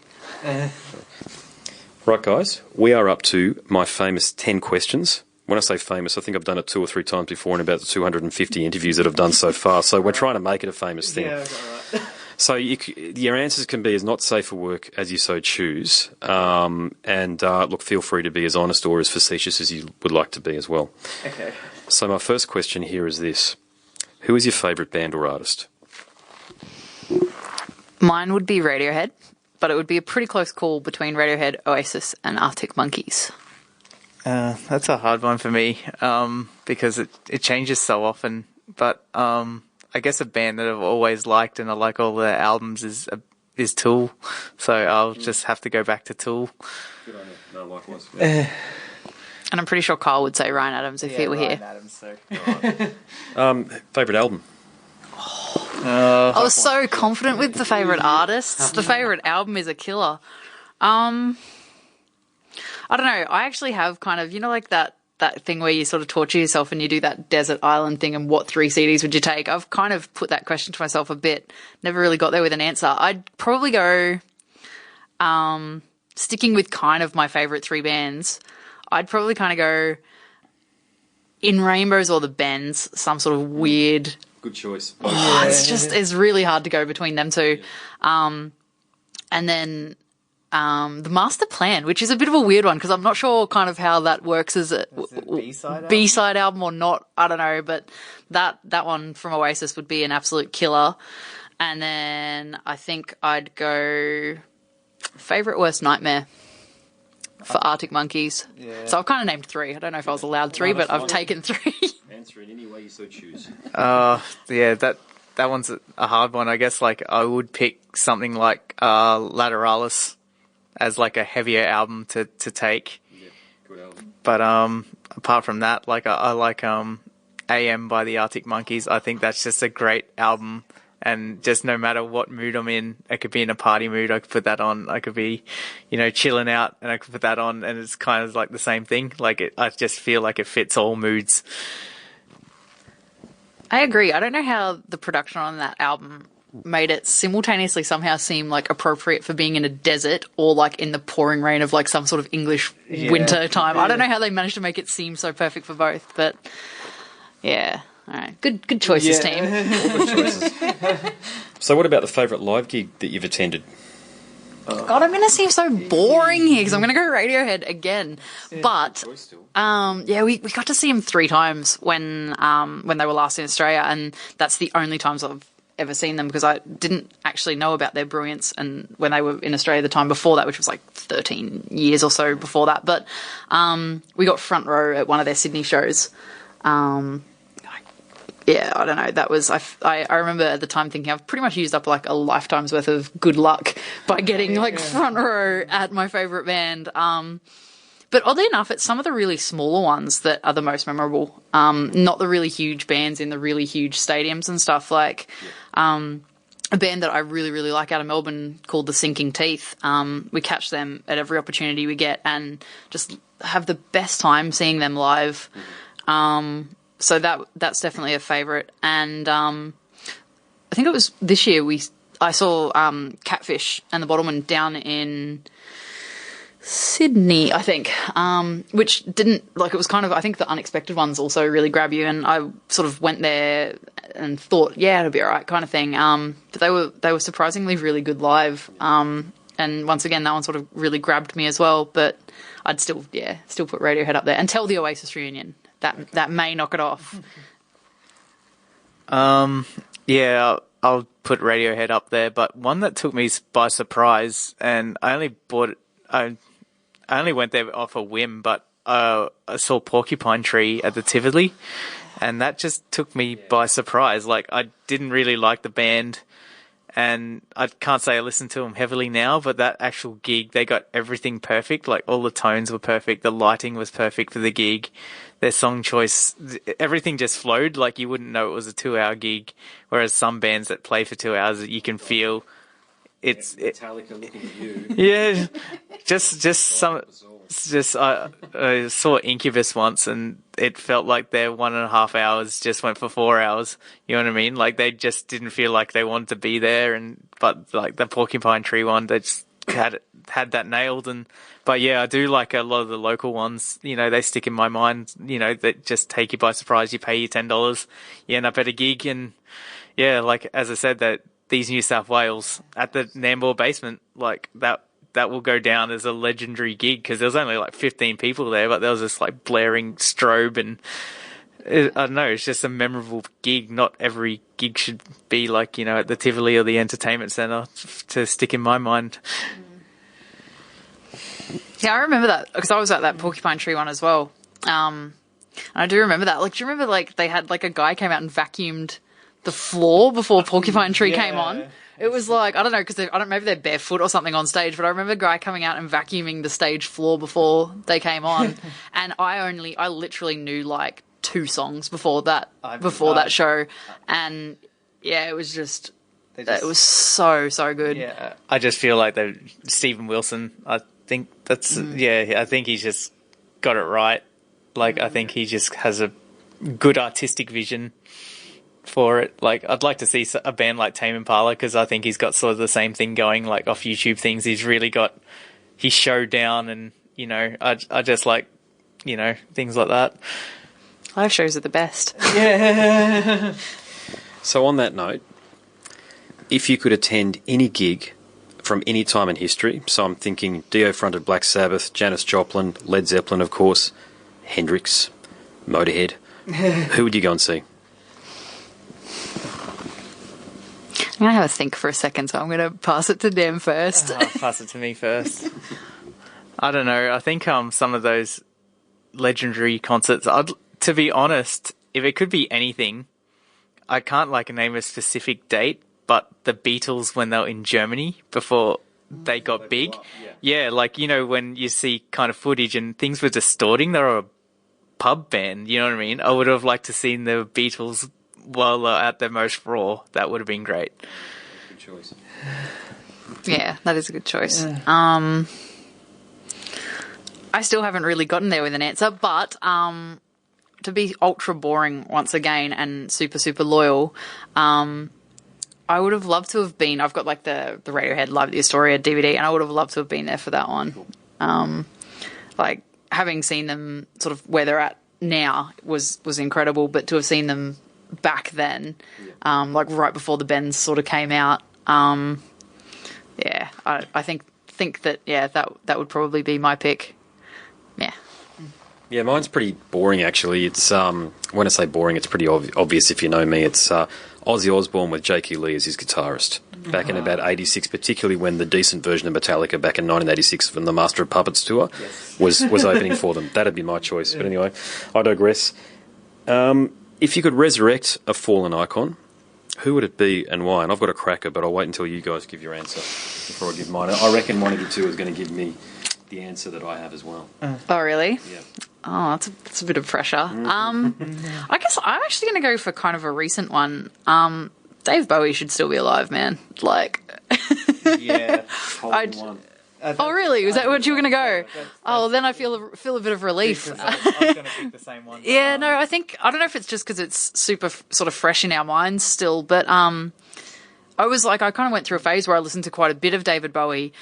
Right, guys, we are up to my famous 10 questions. When I say famous, I think I've done it 2 or 3 times before in about the 250 interviews that I've done so far. So we're trying to make it a famous thing. Yeah, right. So your answers can be as not safe for work as you so choose. Look, feel free to be as honest or as facetious as you would like to be as well. Okay. So my first question here is this. Who is your favourite band or artist? Mine would be Radiohead, but it would be a pretty close call between Radiohead, Oasis, and Arctic Monkeys. That's a hard one for me because it changes so often. But I guess a band that I've always liked and I like all their albums is Tool. So I'll just have to go back to Tool. Good on you. No, likewise. And I'm pretty sure Kyle would say Ryan Adams if he were here. Adams, so. Favourite album? I was so confident with the favourite artists. The favourite album is a killer. I don't know. I actually have kind of, like that thing where you sort of torture yourself and you do that desert island thing and what 3 CDs would you take? I've kind of put that question to myself a bit. Never really got there with an answer. I'd probably go, sticking with kind of my favourite 3 bands, I'd probably kind of go In Rainbows or The Bends, some sort of weird... Good choice. It's really hard to go between them two. And then The Master Plan, which is a bit of a weird one because I'm not sure kind of how that works as a B-side album or not. I don't know, but that one from Oasis would be an absolute killer. And then I think I'd go Favourite Worst Nightmare for Arctic Monkeys. Yeah. So I've kind of named 3. I don't know if I was allowed 3, but I've taken 3. Answer in any way you so choose. Yeah, that one's a hard one. I guess like I would pick something like Lateralis as like a heavier album to take. Yeah, good album. But apart from that, like I like AM by the Arctic Monkeys. I think that's just a great album. And just no matter what mood I'm in, I could be in a party mood, I could put that on. I could be, chilling out and I could put that on and it's kind of like the same thing. Like I just feel like it fits all moods. I agree. I don't know how the production on that album made it simultaneously somehow seem like appropriate for being in a desert or like in the pouring rain of like some sort of English winter time. I don't know how they managed to make it seem so perfect for both, but yeah. All right. Good choices, team. All good choices. So what about the favourite live gig that you've attended? God, I'm going to seem so boring here because I'm going to go Radiohead again. But, we got to see them 3 times when they were last in Australia, and that's the only times I've ever seen them because I didn't actually know about their brilliance and when they were in Australia the time before that, which was like 13 years or so before that. But we got front row at one of their Sydney shows. Yeah, I don't know. That was I remember at the time thinking I've pretty much used up like a lifetime's worth of good luck by getting front row at my favourite band. But oddly enough, it's some of the really smaller ones that are the most memorable. Not the really huge bands in the really huge stadiums and stuff. Like a band that I really, really like out of Melbourne called The Sinking Teeth. We catch them at every opportunity we get and just have the best time seeing them live. So that's definitely a favourite. And I think it was this year I saw Catfish and the Bottlemen down in Sydney, I think, which didn't, it was kind of, I think the unexpected ones also really grab you, and I sort of went there and thought, yeah, it'll be all right kind of thing. But they were surprisingly really good live. And once again, that one sort of really grabbed me as well, but I'd still put Radiohead up there until the Oasis reunion. That may knock it off. Yeah, I'll put Radiohead up there, but one that took me by surprise, and I only went there off a whim, but I saw Porcupine Tree at the Tivoli, and that just took me by surprise. Like, I didn't really like the band, and I can't say I listen to them heavily now, but that actual gig, they got everything perfect. Like, all the tones were perfect, the lighting was perfect for the gig, their song choice, everything just flowed. Like, you wouldn't know it was a 2-hour gig, whereas some bands that play for 2 hours, you can feel it's Metallica looking at you. Yeah, I saw Incubus once, and it felt like their 1.5 hours just went for 4 hours. You know what I mean? Like, they just didn't feel like they wanted to be there, but like the Porcupine Tree one, they just had that nailed. But yeah, I do like a lot of the local ones. You know, they stick in my mind. You know, that just take you by surprise. You pay your $10, you end up at a gig, and yeah, like as I said, that these New South Wales at the Nambour basement, like that will go down as a legendary gig because there was only like 15 people there, but there was this like blaring strobe and I don't know, it's just a memorable gig. Not every gig should be like, you know, at the Tivoli or the Entertainment Centre to stick in my mind. Yeah, I remember that because I was at that Porcupine Tree one as well. And I do remember that. Like, do you remember like they had like a guy came out and vacuumed the floor before Porcupine Tree came on? It was like, I don't know, because maybe they're barefoot or something on stage, but I remember a guy coming out and vacuuming the stage floor before they came on. And I literally knew like 2 songs before that show. And yeah, it was just it was so good. Yeah, I just feel like Stephen Wilson, I think that's, I think he's just got it right. Like, I think he just has a good artistic vision for it. Like, I'd like to see a band like Tame Impala because I think he's got sort of the same thing going, like off YouTube things. He's really got his show down, and you know, I just like, you know, things like that. Live shows are the best. Yeah. So on that note, if you could attend any gig from any time in history, so I'm thinking Dio fronted Black Sabbath, Janis Joplin, Led Zeppelin, of course, Hendrix, Motorhead, who would you go and see? I'm going to have a think for a second, so I'm going to pass it to them first. Pass it to me first. I don't know. I think some of those legendary concerts, to be honest, if it could be anything, I can't like name a specific date, but the Beatles when they were in Germany before they got big. Yeah, like, you know, when you see kind of footage and things were distorting, they were a pub band, you know what I mean? I would have liked to seen the Beatles while they're at their most raw. That would have been great. Good choice. Yeah, that is a good choice. I still haven't really gotten there with an answer, but to be ultra boring once again and super, super loyal, I would have loved to have been. I've got like the Radiohead Live at the Astoria DVD, and I would have loved to have been there for that one. Cool. Like having seen them sort of where they're at now was incredible, but to have seen them back then, like right before the Bends sort of came out, I think that that would probably be my pick. Yeah. Yeah, mine's pretty boring actually. It's when I say boring, it's pretty obvious if you know me. It's Ozzy Osbourne with Jakey Lee as his guitarist back in about '86, particularly when the decent version of Metallica back in 1986 from the Master of Puppets tour was opening for them. That'd be my choice. But anyway, I digress. If you could resurrect a fallen icon, who would it be and why? And I've got a cracker, but I'll wait until you guys give your answer before I give mine. I reckon one of you two is going to give me the answer that I have as well. Oh, really? Yeah. Oh, that's a bit of pressure. I guess I'm actually going to go for kind of a recent one. Dave Bowie should still be alive, man. Like, yeah. One. Oh, really? Was that what you were going to go? Oh, then I feel a bit of relief. I was going to pick the same one. Yeah, no, I don't know if it's just because it's super sort of fresh in our minds still, but I kind of went through a phase where I listened to quite a bit of David Bowie,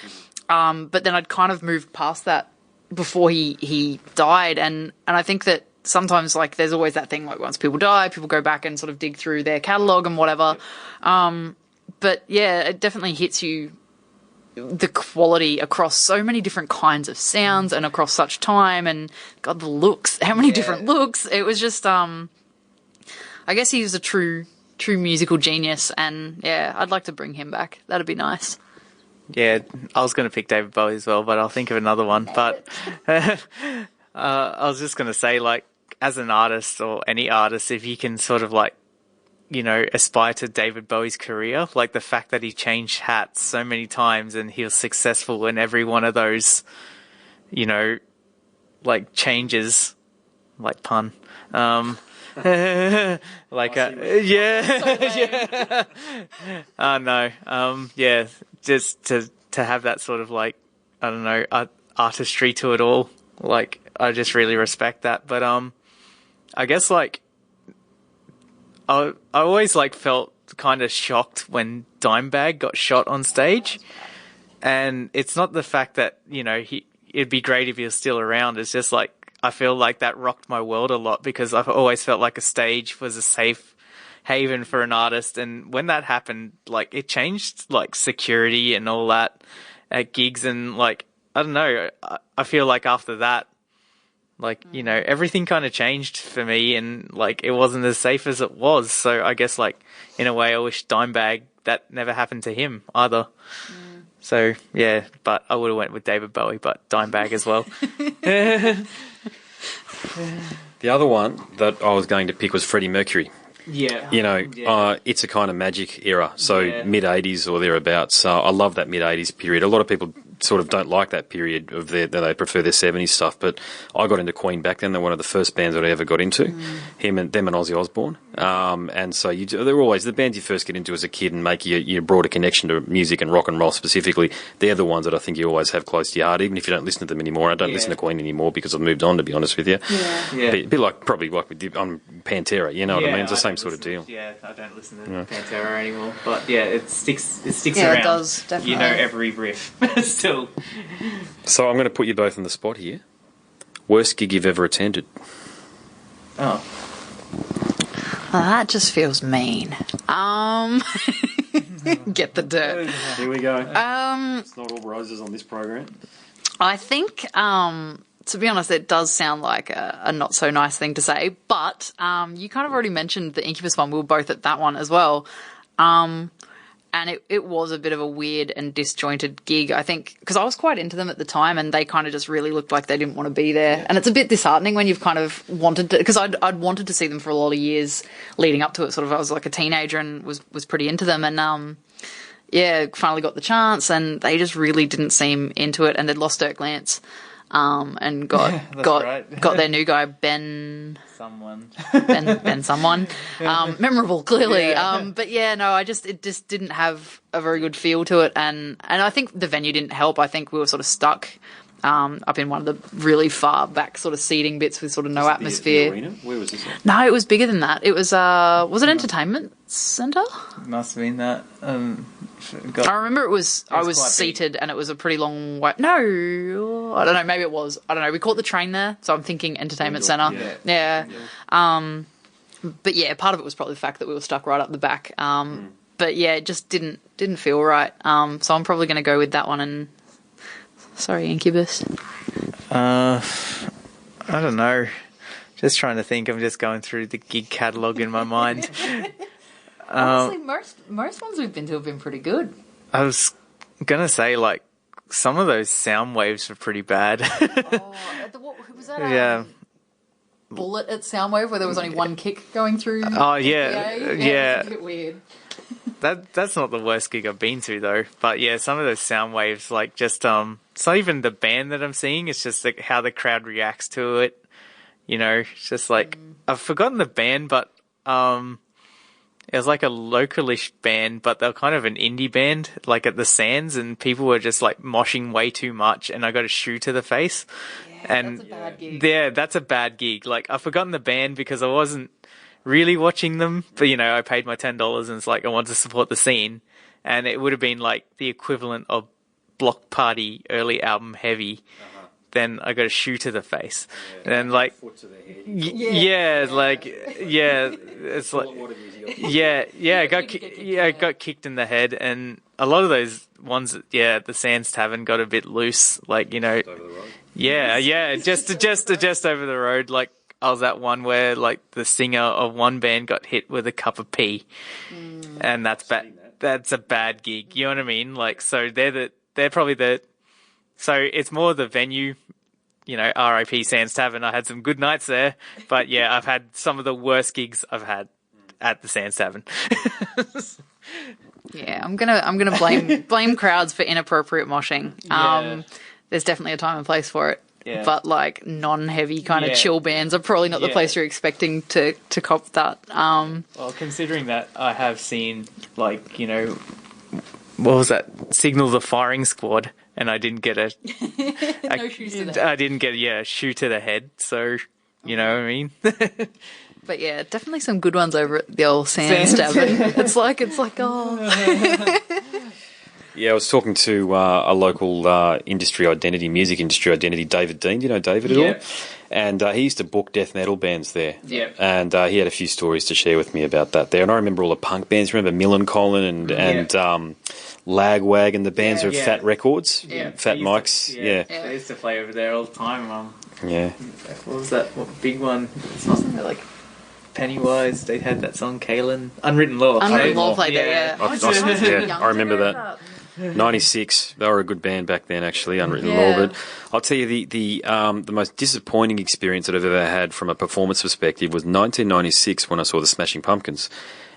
but then I'd kind of moved past that before he died, and I think that sometimes like there's always that thing like once people die, people go back and sort of dig through their catalogue and whatever. But yeah, it definitely hits you, the quality across so many different kinds of sounds and across such time, and God, the looks, how many different looks. It was just I guess he was a true musical genius, and yeah, I'd like to bring him back. That'd be nice. Yeah, I was going to pick David Bowie as well, but I'll think of another one. But I was just going to say, like, as an artist or any artist, if you can sort of like, you know, aspire to David Bowie's career, like the fact that he changed hats so many times and he was successful in every one of those, you know, like changes, like pun. Like, yeah. No. Yeah. Just to have that sort of like, I don't know, artistry to it all. Like, I just really respect that. But, I guess like, I always like felt kind of shocked when Dimebag got shot on stage. And it's not the fact that, you know, it'd be great if he was still around. It's just like, I feel like that rocked my world a lot because I've always felt like a stage was a safe haven for an artist. And when that happened, like, it changed, like, security and all that at gigs. And, like, I don't know, I feel like after that, like, you know, everything kind of changed for me, and, like, it wasn't as safe as it was. So I guess, like, in a way, I wish Dimebag that never happened to him either. So, yeah, but I would have went with David Bowie, but Dimebag as well. The other one that I was going to pick was Freddie Mercury. Yeah. You know, it's a kind of magic era, so mid-'80s or thereabouts. So I love that mid-'80s period. A lot of people sort of don't like that period of their, they prefer their 70s stuff, but I got into Queen back then. They're one of the first bands that I ever got into, them and Ozzy Osbourne. And so they're always the bands you first get into as a kid and make you broader connection to music and rock and roll specifically. They're the ones that I think you always have close to your heart, even if you don't listen to them anymore. I don't listen to Queen anymore because I've moved on, to be honest with you. A bit like, probably like we did on Pantera, you know what I mean? It's the same sort of deal. Yeah, I don't listen to Pantera anymore, but yeah, it sticks around. Yeah, it does, definitely. You know every riff still. So I'm going to put you both on the spot here. Worst gig you've ever attended? Oh. Well, that just feels mean. Get the dirt. Here we go. It's not all roses on this program. I think, to be honest, it does sound like a not so nice thing to say, but you kind of already mentioned the Incubus one. We were both at that one as well. And it was a bit of a weird and disjointed gig, I think, because I was quite into them at the time, and they kind of just really looked like they didn't want to be there. And it's a bit disheartening when you've kind of wanted to, because I'd wanted to see them for a lot of years leading up to it. Sort of, I was like a teenager and was pretty into them, and finally got the chance, and they just really didn't seem into it, and they'd lost Dirk Lance, and got their new guy Ben someone. Memorable, clearly. But yeah, no, it just didn't have a very good feel to it, and I think the venue didn't help. I think we were sort of stuck up in one of the really far back sort of seating bits with sort of no atmosphere. The arena? Where was this at? No, it was bigger than that. It was it Entertainment Centre? Must have been that. I remember I was seated big. And it was a pretty long way. No, I don't know. Maybe it was. I don't know. We caught the train there, so I'm thinking Entertainment Centre. Yeah. But yeah, part of it was probably the fact that we were stuck right up the back. But yeah, it just didn't feel right. So I'm probably going to go with that one. And sorry, Incubus. I don't know. Just trying to think. I'm just going through the gig catalogue in my mind. Honestly, most ones we've been to have been pretty good. I was gonna say, like, some of those sound waves were pretty bad. What was that? Bullet at Soundwave, where there was only one kick going through. Oh yeah. It was a bit weird. That's not the worst gig I've been to though. But yeah, some of those sound waves, like, just it's not even the band that I'm seeing. It's just like how the crowd reacts to it. You know, it's just like I've forgotten the band, but it was like a localish band, but they're kind of an indie band, like at the Sands, and people were just like moshing way too much, and I got a shoe to the face. And that's a bad gig. Yeah, that's a bad gig. Like, I've forgotten the band because I wasn't really watching them, but you know, I paid my $10 and it's like I wanted to support the scene, and it would have been like the equivalent of Block Party early album Heavy. Then I got a shoe to the face, and like, foot to the head. It's like, I got kicked in the head, and a lot of those ones, at the Sands Tavern got a bit loose, like, you know, just over the road. Like, I was at one where like the singer of one band got hit with a cup of pee, and that's bad. That's a bad gig. You know what I mean? Like, so they're probably the. So it's more the venue, you know, RIP Sands Tavern. I had some good nights there, but yeah, I've had some of the worst gigs I've had at the Sands Tavern. Yeah, I'm gonna blame crowds for inappropriate moshing. There's definitely a time and place for it. Yeah. But like non-heavy kind of chill bands are probably not the place you're expecting to cop that. Well, considering that I have seen, like, you know, what was that? Signal the Firing Squad. And I didn't get no shoes to the head. I didn't get a shoe to the head, so you know what I mean. But yeah, definitely some good ones over at the old Sands Tavern. It's like oh. Yeah, I was talking to a local music industry identity, David Dean. Do you know David at all? And he used to book death metal bands there. Yeah. And he had a few stories to share with me about that there. And I remember all the punk bands. Remember Millencolin and Lagwag and the bands with Fat Records? Yeah. Fat Mics. They used to play over there all the time. Yeah. What was that big one? It's not something like Pennywise. They had that song, Kalen. Unwritten Law. Unwritten Law played there, yeah. I remember that. 96. They were a good band back then, actually, Unwritten Law. But I'll tell you, the most disappointing experience that I've ever had from a performance perspective was 1996 when I saw the Smashing Pumpkins.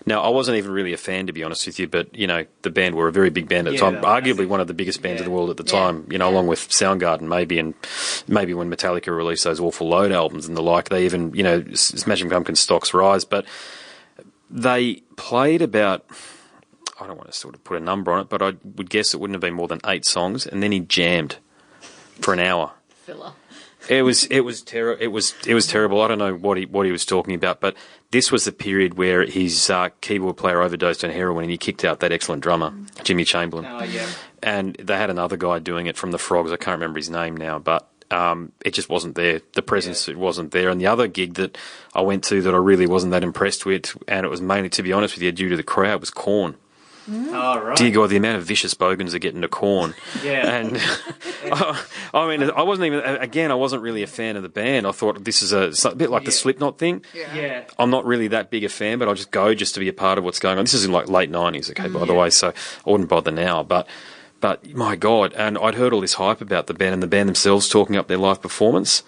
Now, I wasn't even really a fan, to be honest with you, but, you know, the band were a very big band at the time, arguably one of the biggest bands in the world at the time, you know, along with Soundgarden maybe, and maybe when Metallica released those Awful Load albums and the like, they even, you know, Smashing Pumpkins stocks rise, but they played about... I don't want to sort of put a number on it, but I would guess it wouldn't have been more than 8 songs, and then he jammed for an hour. Filler. It was terrible. I don't know what he was talking about, but this was the period where his keyboard player overdosed on heroin, and he kicked out that excellent drummer, Jimmy Chamberlain. Oh yeah. And they had another guy doing it from the Frogs. I can't remember his name now, but it just wasn't there. The presence, it wasn't there. And the other gig that I went to that I really wasn't that impressed with, and it was mainly, to be honest with you, due to the crowd, was Korn. Oh, right. Dear God, the amount of vicious bogans that get into Korn. Yeah. And I mean, I wasn't really a fan of the band. I thought this is a bit like the Slipknot thing. Yeah. I'm not really that big a fan, but I'll just go just to be a part of what's going on. This is in like late 90s, okay, by the way, so I wouldn't bother now. But my God, and I'd heard all this hype about the band and the band themselves talking up their live performance.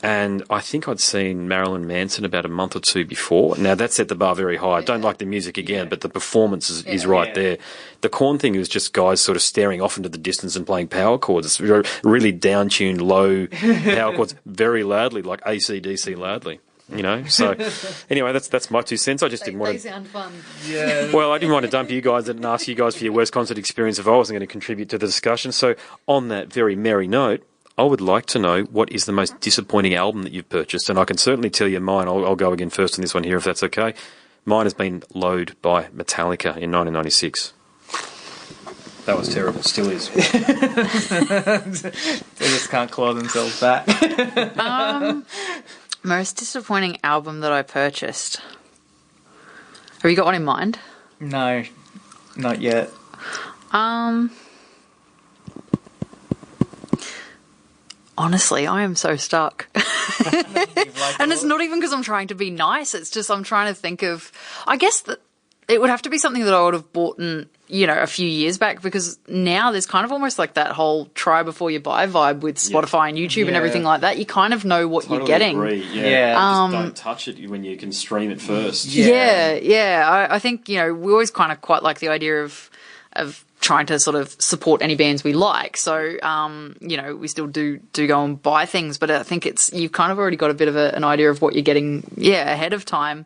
And I think I'd seen Marilyn Manson about a month or two before. Now, that set the bar very high. I don't like the music again, but the performance is right there. The Korn thing was just guys sort of staring off into the distance and playing power chords. It's really down-tuned, low power chords, very loudly, like AC/DC loudly. You know, so anyway, that's my 2 cents. I just didn't want to. They sound fun. Yeah. Well, I didn't want to dump you guys and ask you guys for your worst concert experience if I wasn't going to contribute to the discussion. So, on that very merry note, I would like to know what is the most disappointing album that you've purchased, and I can certainly tell you mine. I'll go again first on this one here, if that's okay. Mine has been Load by Metallica in 1996. That was terrible. Still is. They just can't claw themselves back. Most disappointing album that I purchased. Have you got one in mind? No, not yet. Honestly, I am so stuck. And it's not even because I'm trying to be nice. It's just I'm trying to think of... I guess that it would have to be something that I would have bought in, you know, a few years back, because now there's kind of almost like that whole try before you buy vibe with Spotify and YouTube and everything like that. You kind of know what you're getting. Agree. Yeah. Just don't touch it when you can stream it first. Yeah. I think, you know, we always kind of quite like the idea of trying to sort of support any bands we like. So, you know, we still do go and buy things, but I think you've kind of already got a bit of an idea of what you're getting, ahead of time.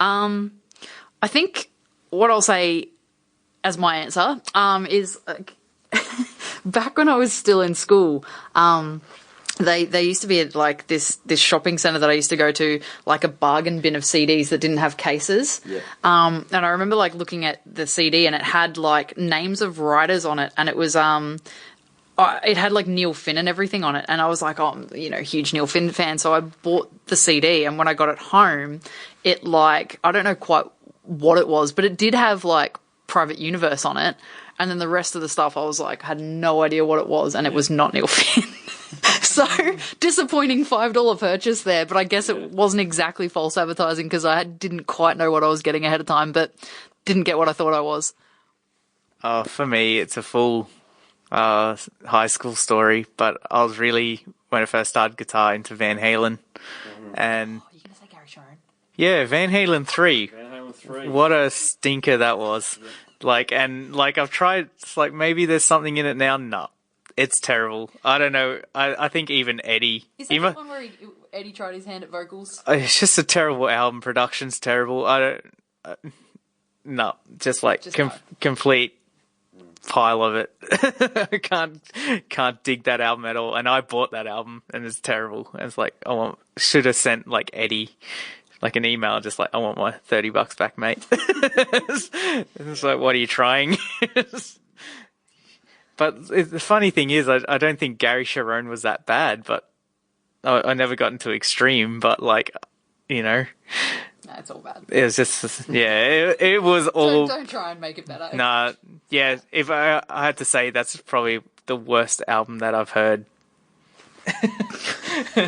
I think what I'll say as my answer, is back when I was still in school, They used to be at like this shopping centre that I used to go to, like a bargain bin of CDs that didn't have cases. Yeah. And I remember like looking at the CD and it had like names of writers on it, and it was it had like Neil Finn and everything on it, and I was like, oh, you know, huge Neil Finn fan. So I bought the CD, and when I got it home, it like, I don't know quite what it was, but it did have like Private Universe on it, and then the rest of the stuff I was like, had no idea what it was, and it was not Neil Finn. So, disappointing $5 purchase there, but I guess it wasn't exactly false advertising because I didn't quite know what I was getting ahead of time, but didn't get what I thought I was. For me, it's a full high school story, but I was really, when I first started guitar, into Van Halen. And Are you going to say Gary Sharon? yeah, Van Halen 3. Van Halen 3. What a stinker that was. Yeah. I've tried, it's like maybe there's something in it now. No. It's terrible. I don't know. I think even Eddie... Is that the one where Eddie tried his hand at vocals? It's just a terrible album. Production's terrible. I don't... no. Just complete pile of it. I can't dig that album at all. And I bought that album and it's terrible. And it's like, should have sent like Eddie like an email just like, I want my $30 back, mate. It's like, what are you trying? But the funny thing is, I don't think Gary Sharon was that bad, but I never got into extreme, but like, you know. No, it's all bad. It was just, yeah, it was all. Don't try and make it better. Nah, yeah, if I had to say, that's probably the worst album that I've heard.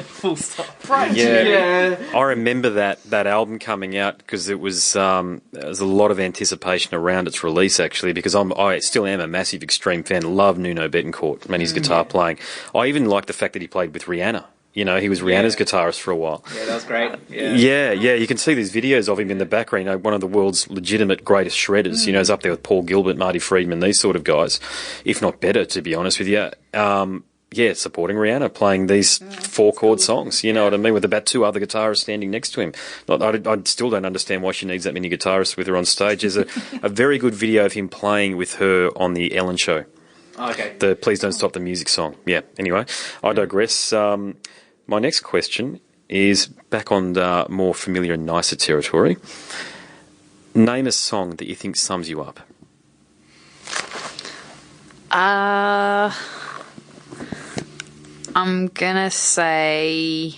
Full stop. Right. Yeah. I remember that album coming out because there was a lot of anticipation around its release, actually, because I still am a massive Extreme fan. Love Nuno Betancourt and his guitar playing. I even like the fact that he played with Rihanna. You know, he was Rihanna's guitarist for a while. Yeah, that was great. Yeah. You can see these videos of him in the background. You know, one of the world's legitimate greatest shredders. You know, he's up there with Paul Gilbert, Marty Friedman, these sort of guys, if not better, to be honest with you. Supporting Rihanna, playing these four-chord songs, you know what I mean, with about two other guitarists standing next to him. I still don't understand why she needs that many guitarists with her on stage. There's a very good video of him playing with her on the Ellen Show. Okay. The Please Don't Stop the Music song. Yeah, anyway, I digress. My next question is back on the more familiar and nicer territory. Name a song that you think sums you up. I'm gonna say,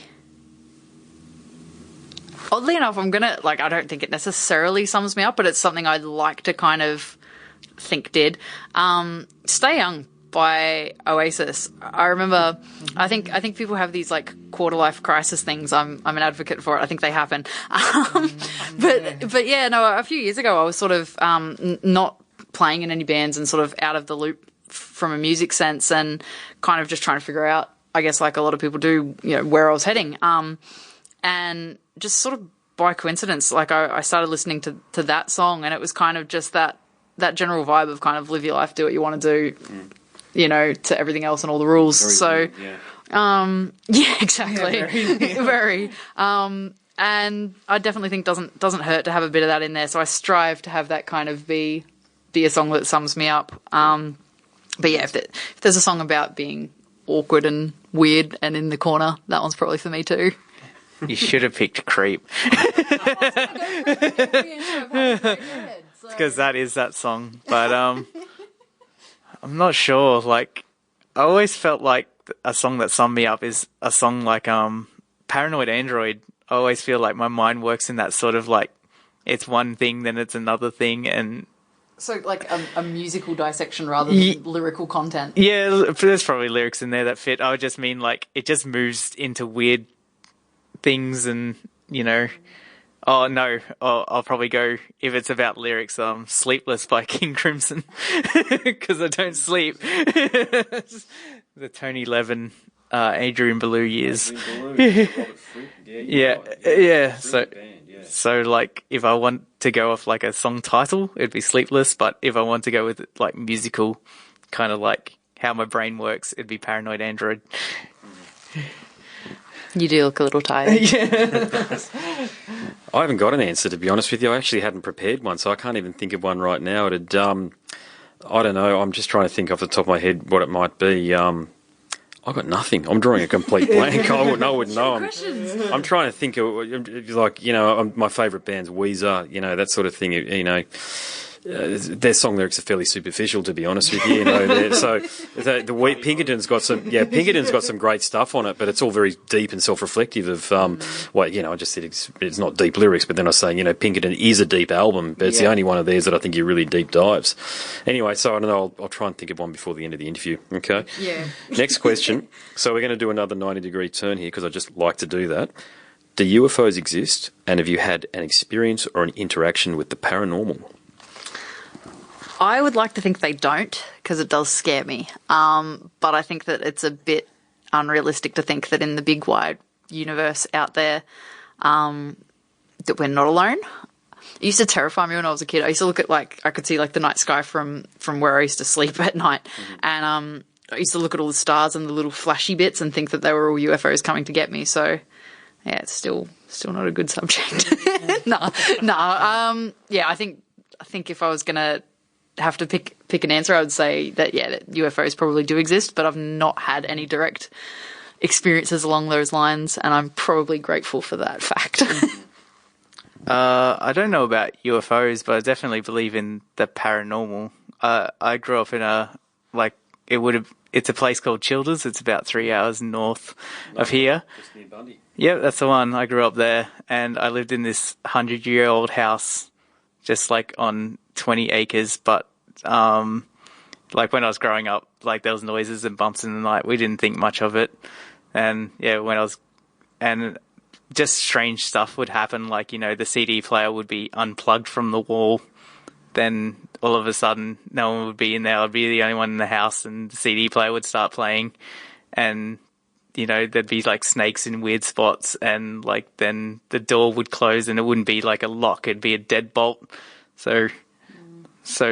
oddly enough, I don't think it necessarily sums me up, but it's something I'd like to kind of think did. Stay Young by Oasis. I remember, I think people have these like quarter life crisis things. I'm an advocate for it. I think they happen. But yeah, no, a few years ago I was sort of not playing in any bands and sort of out of the loop from a music sense and kind of just trying to figure out, I guess like a lot of people do, you know, where I was heading. And just sort of by coincidence, like I started listening to that song and it was kind of just that general vibe of kind of live your life, do what you want to do, you know, to everything else and all the rules. Very So, good, yeah, exactly. Yeah, very. And I definitely think doesn't hurt to have a bit of that in there. So I strive to have that kind of be a song that sums me up. But yeah, if there's a song about being awkward and weird and in the corner, that one's probably for me too. You should have picked Creep. Because that is that song. But I'm not sure. Like, I always felt like a song that summed me up is a song like Paranoid Android. I always feel like my mind works in that sort of like, it's one thing, then it's another thing, and so like a musical dissection rather than lyrical content. Yeah, there's probably lyrics in there that fit. I would just mean like it just moves into weird things, and you know. Oh no, I'll probably go if it's about lyrics. Sleepless by King Crimson because I don't sleep. The Tony Levin, Adrian Belew years. Yeah. So like if I want to go off like a song title, it'd be Sleepless. But if I want to go with like musical, kind of like how my brain works, it'd be Paranoid Android. You do look a little tired. I haven't got an answer, to be honest with you. I actually hadn't prepared one, so I can't even think of one right now. I don't know. I'm just trying to think off the top of my head what it might be. I've got nothing. I'm drawing a complete blank. I wouldn't know. I'm trying to think of, like, you know, my favourite band's Weezer, you know, that sort of thing, you know. Their song lyrics are fairly superficial, to be honest with you. You know, Pinkerton's got some great stuff on it, but it's all very deep and self-reflective of, well, you know, I just said it's not deep lyrics, but then I was saying, you know, Pinkerton is a deep album, but it's the only one of theirs that I think you really deep dives. Anyway, so I don't know. I'll try and think of one before the end of the interview. Okay. Yeah. Next question. So we're going to do another 90-degree turn here because I just like to do that. Do UFOs exist, and have you had an experience or an interaction with the paranormal? I would like to think they don't, because it does scare me. But I think that it's a bit unrealistic to think that in the big wide universe out there, that we're not alone. It used to terrify me when I was a kid. I used to look at, like, I could see like the night sky from where I used to sleep at night. Mm-hmm. And I used to look at all the stars and the little flashy bits and think that they were all UFOs coming to get me. So yeah, it's still not a good subject. No. Yeah, I think if I was gonna have to pick an answer, I would say that that UFOs probably do exist, but I've not had any direct experiences along those lines, and I'm probably grateful for that fact. I don't know about UFOs, but I definitely believe in the paranormal. I grew up in a it's a place called Childers. It's about 3 hours north of here. Just near Bundy. Yeah, that's the one. I grew up there, and I lived in this 100-year-old house, just like on 20 acres. But like when I was growing up, like there was noises and bumps in the night. We didn't think much of it, and and just strange stuff would happen. Like, you know, the CD player would be unplugged from the wall. Then all of a sudden, no one would be in there. I'd be the only one in the house, and the CD player would start playing, and you know, there'd be like snakes in weird spots, and like then the door would close, and it wouldn't be like a lock; it'd be a deadbolt. So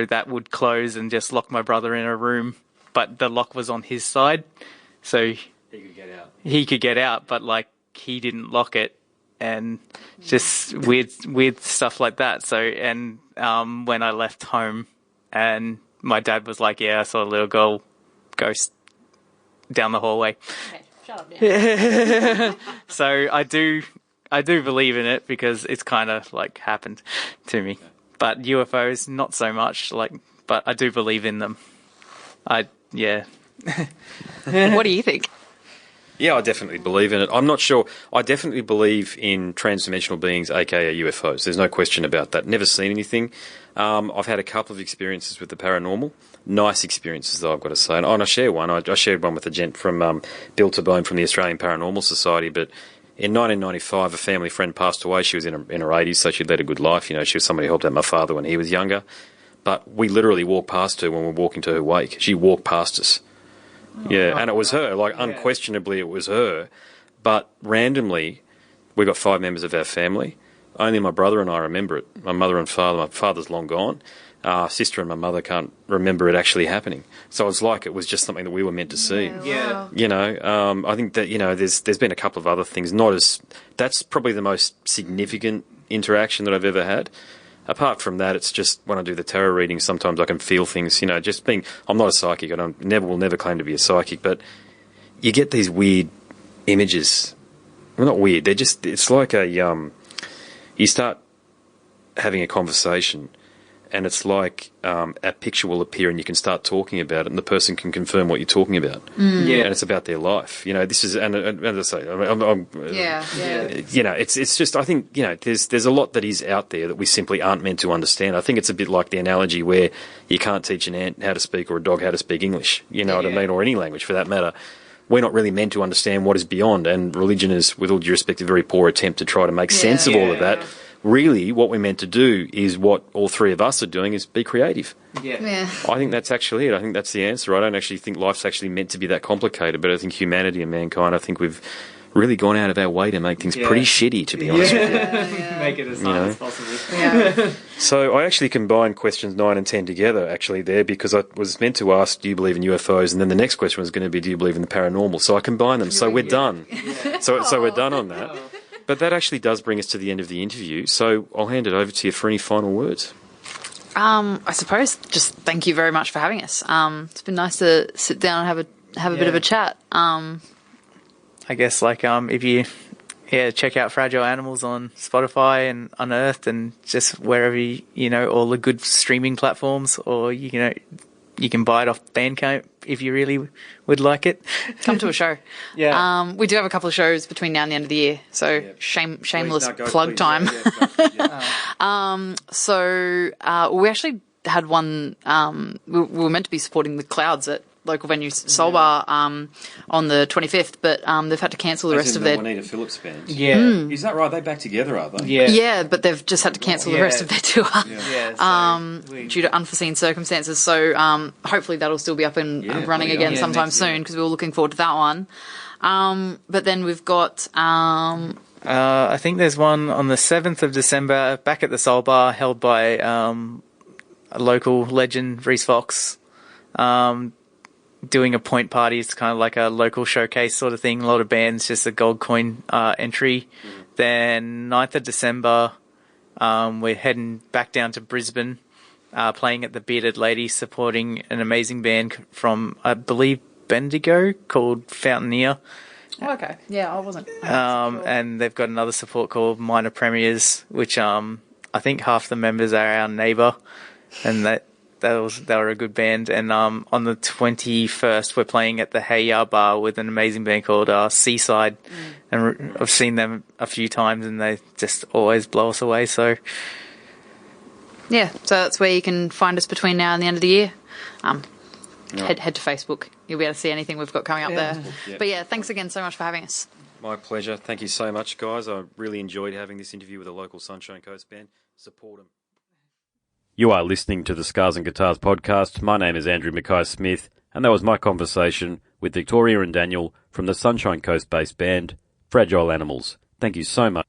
that would close and just lock my brother in a room, but the lock was on his side, so He could get out. he could get out, but like he didn't lock it, and just weird stuff like that. So, and when I left home, and my dad was like, "Yeah, I saw a little girl ghost down the hallway." Okay, shut up now. So I do believe in it because it's kind of like happened to me. But UFOs, not so much. Like, but I do believe in them. Yeah. What do you think? Yeah, I definitely believe in it. I'm not sure. I definitely believe in transdimensional beings, aka UFOs. There's no question about that. Never seen anything. I've had a couple of experiences with the paranormal. Nice experiences, though, I've got to say. And I share one. I shared one with a gent from Bill to Bone from the Australian Paranormal Society. But in 1995, a family friend passed away. She was in her 80s, so she'd led a good life. You know, she was somebody who helped out my father when he was younger. But we literally walked past her when we were walking to her wake. She walked past us. Yeah, and it was her. Like, unquestionably, it was her. But randomly, we got 5 members of our family. Only my brother and I remember it. My mother and father. My father's long gone. Sister and my mother can't remember it actually happening. So it's like it was just something that we were meant to see. Yeah. Wow. You know, I think that, you know, there's been a couple of other things. That's probably the most significant interaction that I've ever had. Apart from that, it's just when I do the tarot readings, sometimes I can feel things, you know, just being, I'm not a psychic, I will never claim to be a psychic, but you get these weird images. Well, not weird, it's like you start having a conversation, and it's like a picture will appear and you can start talking about it, and the person can confirm what you're talking about. Yeah. And it's about their life. You know, this is, and as I say, Yeah. you know, it's just, I think, you know, there's a lot that is out there that we simply aren't meant to understand. I think it's a bit like the analogy where you can't teach an ant how to speak or a dog how to speak English, you know what I mean, or any language for that matter. We're not really meant to understand what is beyond, and religion is, with all due respect, a very poor attempt to try to make sense of all of that. Really, what we're meant to do is what all 3 of us are doing, is be creative. Yeah. I think that's actually it. I think that's the answer. I don't actually think life's actually meant to be that complicated, but I think humanity and mankind, I think we've really gone out of our way to make things pretty shitty, to be honest with you. Make it as hard as possible. Yeah. So I actually combined questions 9 and 10 together, actually, there, because I was meant to ask, do you believe in UFOs? And then the next question was going to be, do you believe in the paranormal? So I combined them. So we're done. So we're done on that. But that actually does bring us to the end of the interview. So I'll hand it over to you for any final words. I suppose just thank you very much for having us. It's been nice to sit down and have a bit of a chat. I guess like if you check out Fragile Animals on Spotify and Unearthed, and just wherever you know, all the good streaming platforms, or you can buy it off Bandcamp if you really would like it. Come to a show. Yeah. We do have a couple of shows between now and the end of the year, so shameless plug time. So we actually had one. We were meant to be supporting the Clouds at local venue Soul Bar on the 25th, but they've had to cancel the rest of their. Juanita Phillips band. Yeah. Is that right? They back together, are they? Yeah. Yeah, but they've just had to cancel the rest of their tour. Due to unforeseen circumstances. So hopefully that'll still be up and running again sometime soon, because we were looking forward to that one. But then we've got. I think there's one on the 7th of December back at the Soul Bar, held by a local legend, Reese Fox. Doing a point party. It's kind of like a local showcase sort of thing. A lot of bands, just a gold coin entry. Then 9th of December, we're heading back down to Brisbane, playing at the Bearded Lady, supporting an amazing band from, I believe, Bendigo, called Fountaineer. Oh, okay. Yeah, I wasn't. And they've got another support called Minor Premiers, which I think half the members are our neighbour, and they were a good band. And on the 21st, we're playing at the Hey Ya Bar with an amazing band called Seaside, and I've seen them a few times, and they just always blow us away. So yeah, so that's where you can find us between now and the end of the year. Head to Facebook. You'll be able to see anything we've got coming up there. Yep. But yeah, thanks again so much for having us. My pleasure. Thank you so much, guys. I really enjoyed having this interview with a local Sunshine Coast band. Support them. You are listening to the Scars and Guitars podcast. My name is Andrew Mackay-Smith, and that was my conversation with Victoria and Daniel from the Sunshine Coast-based band Fragile Animals. Thank you so much.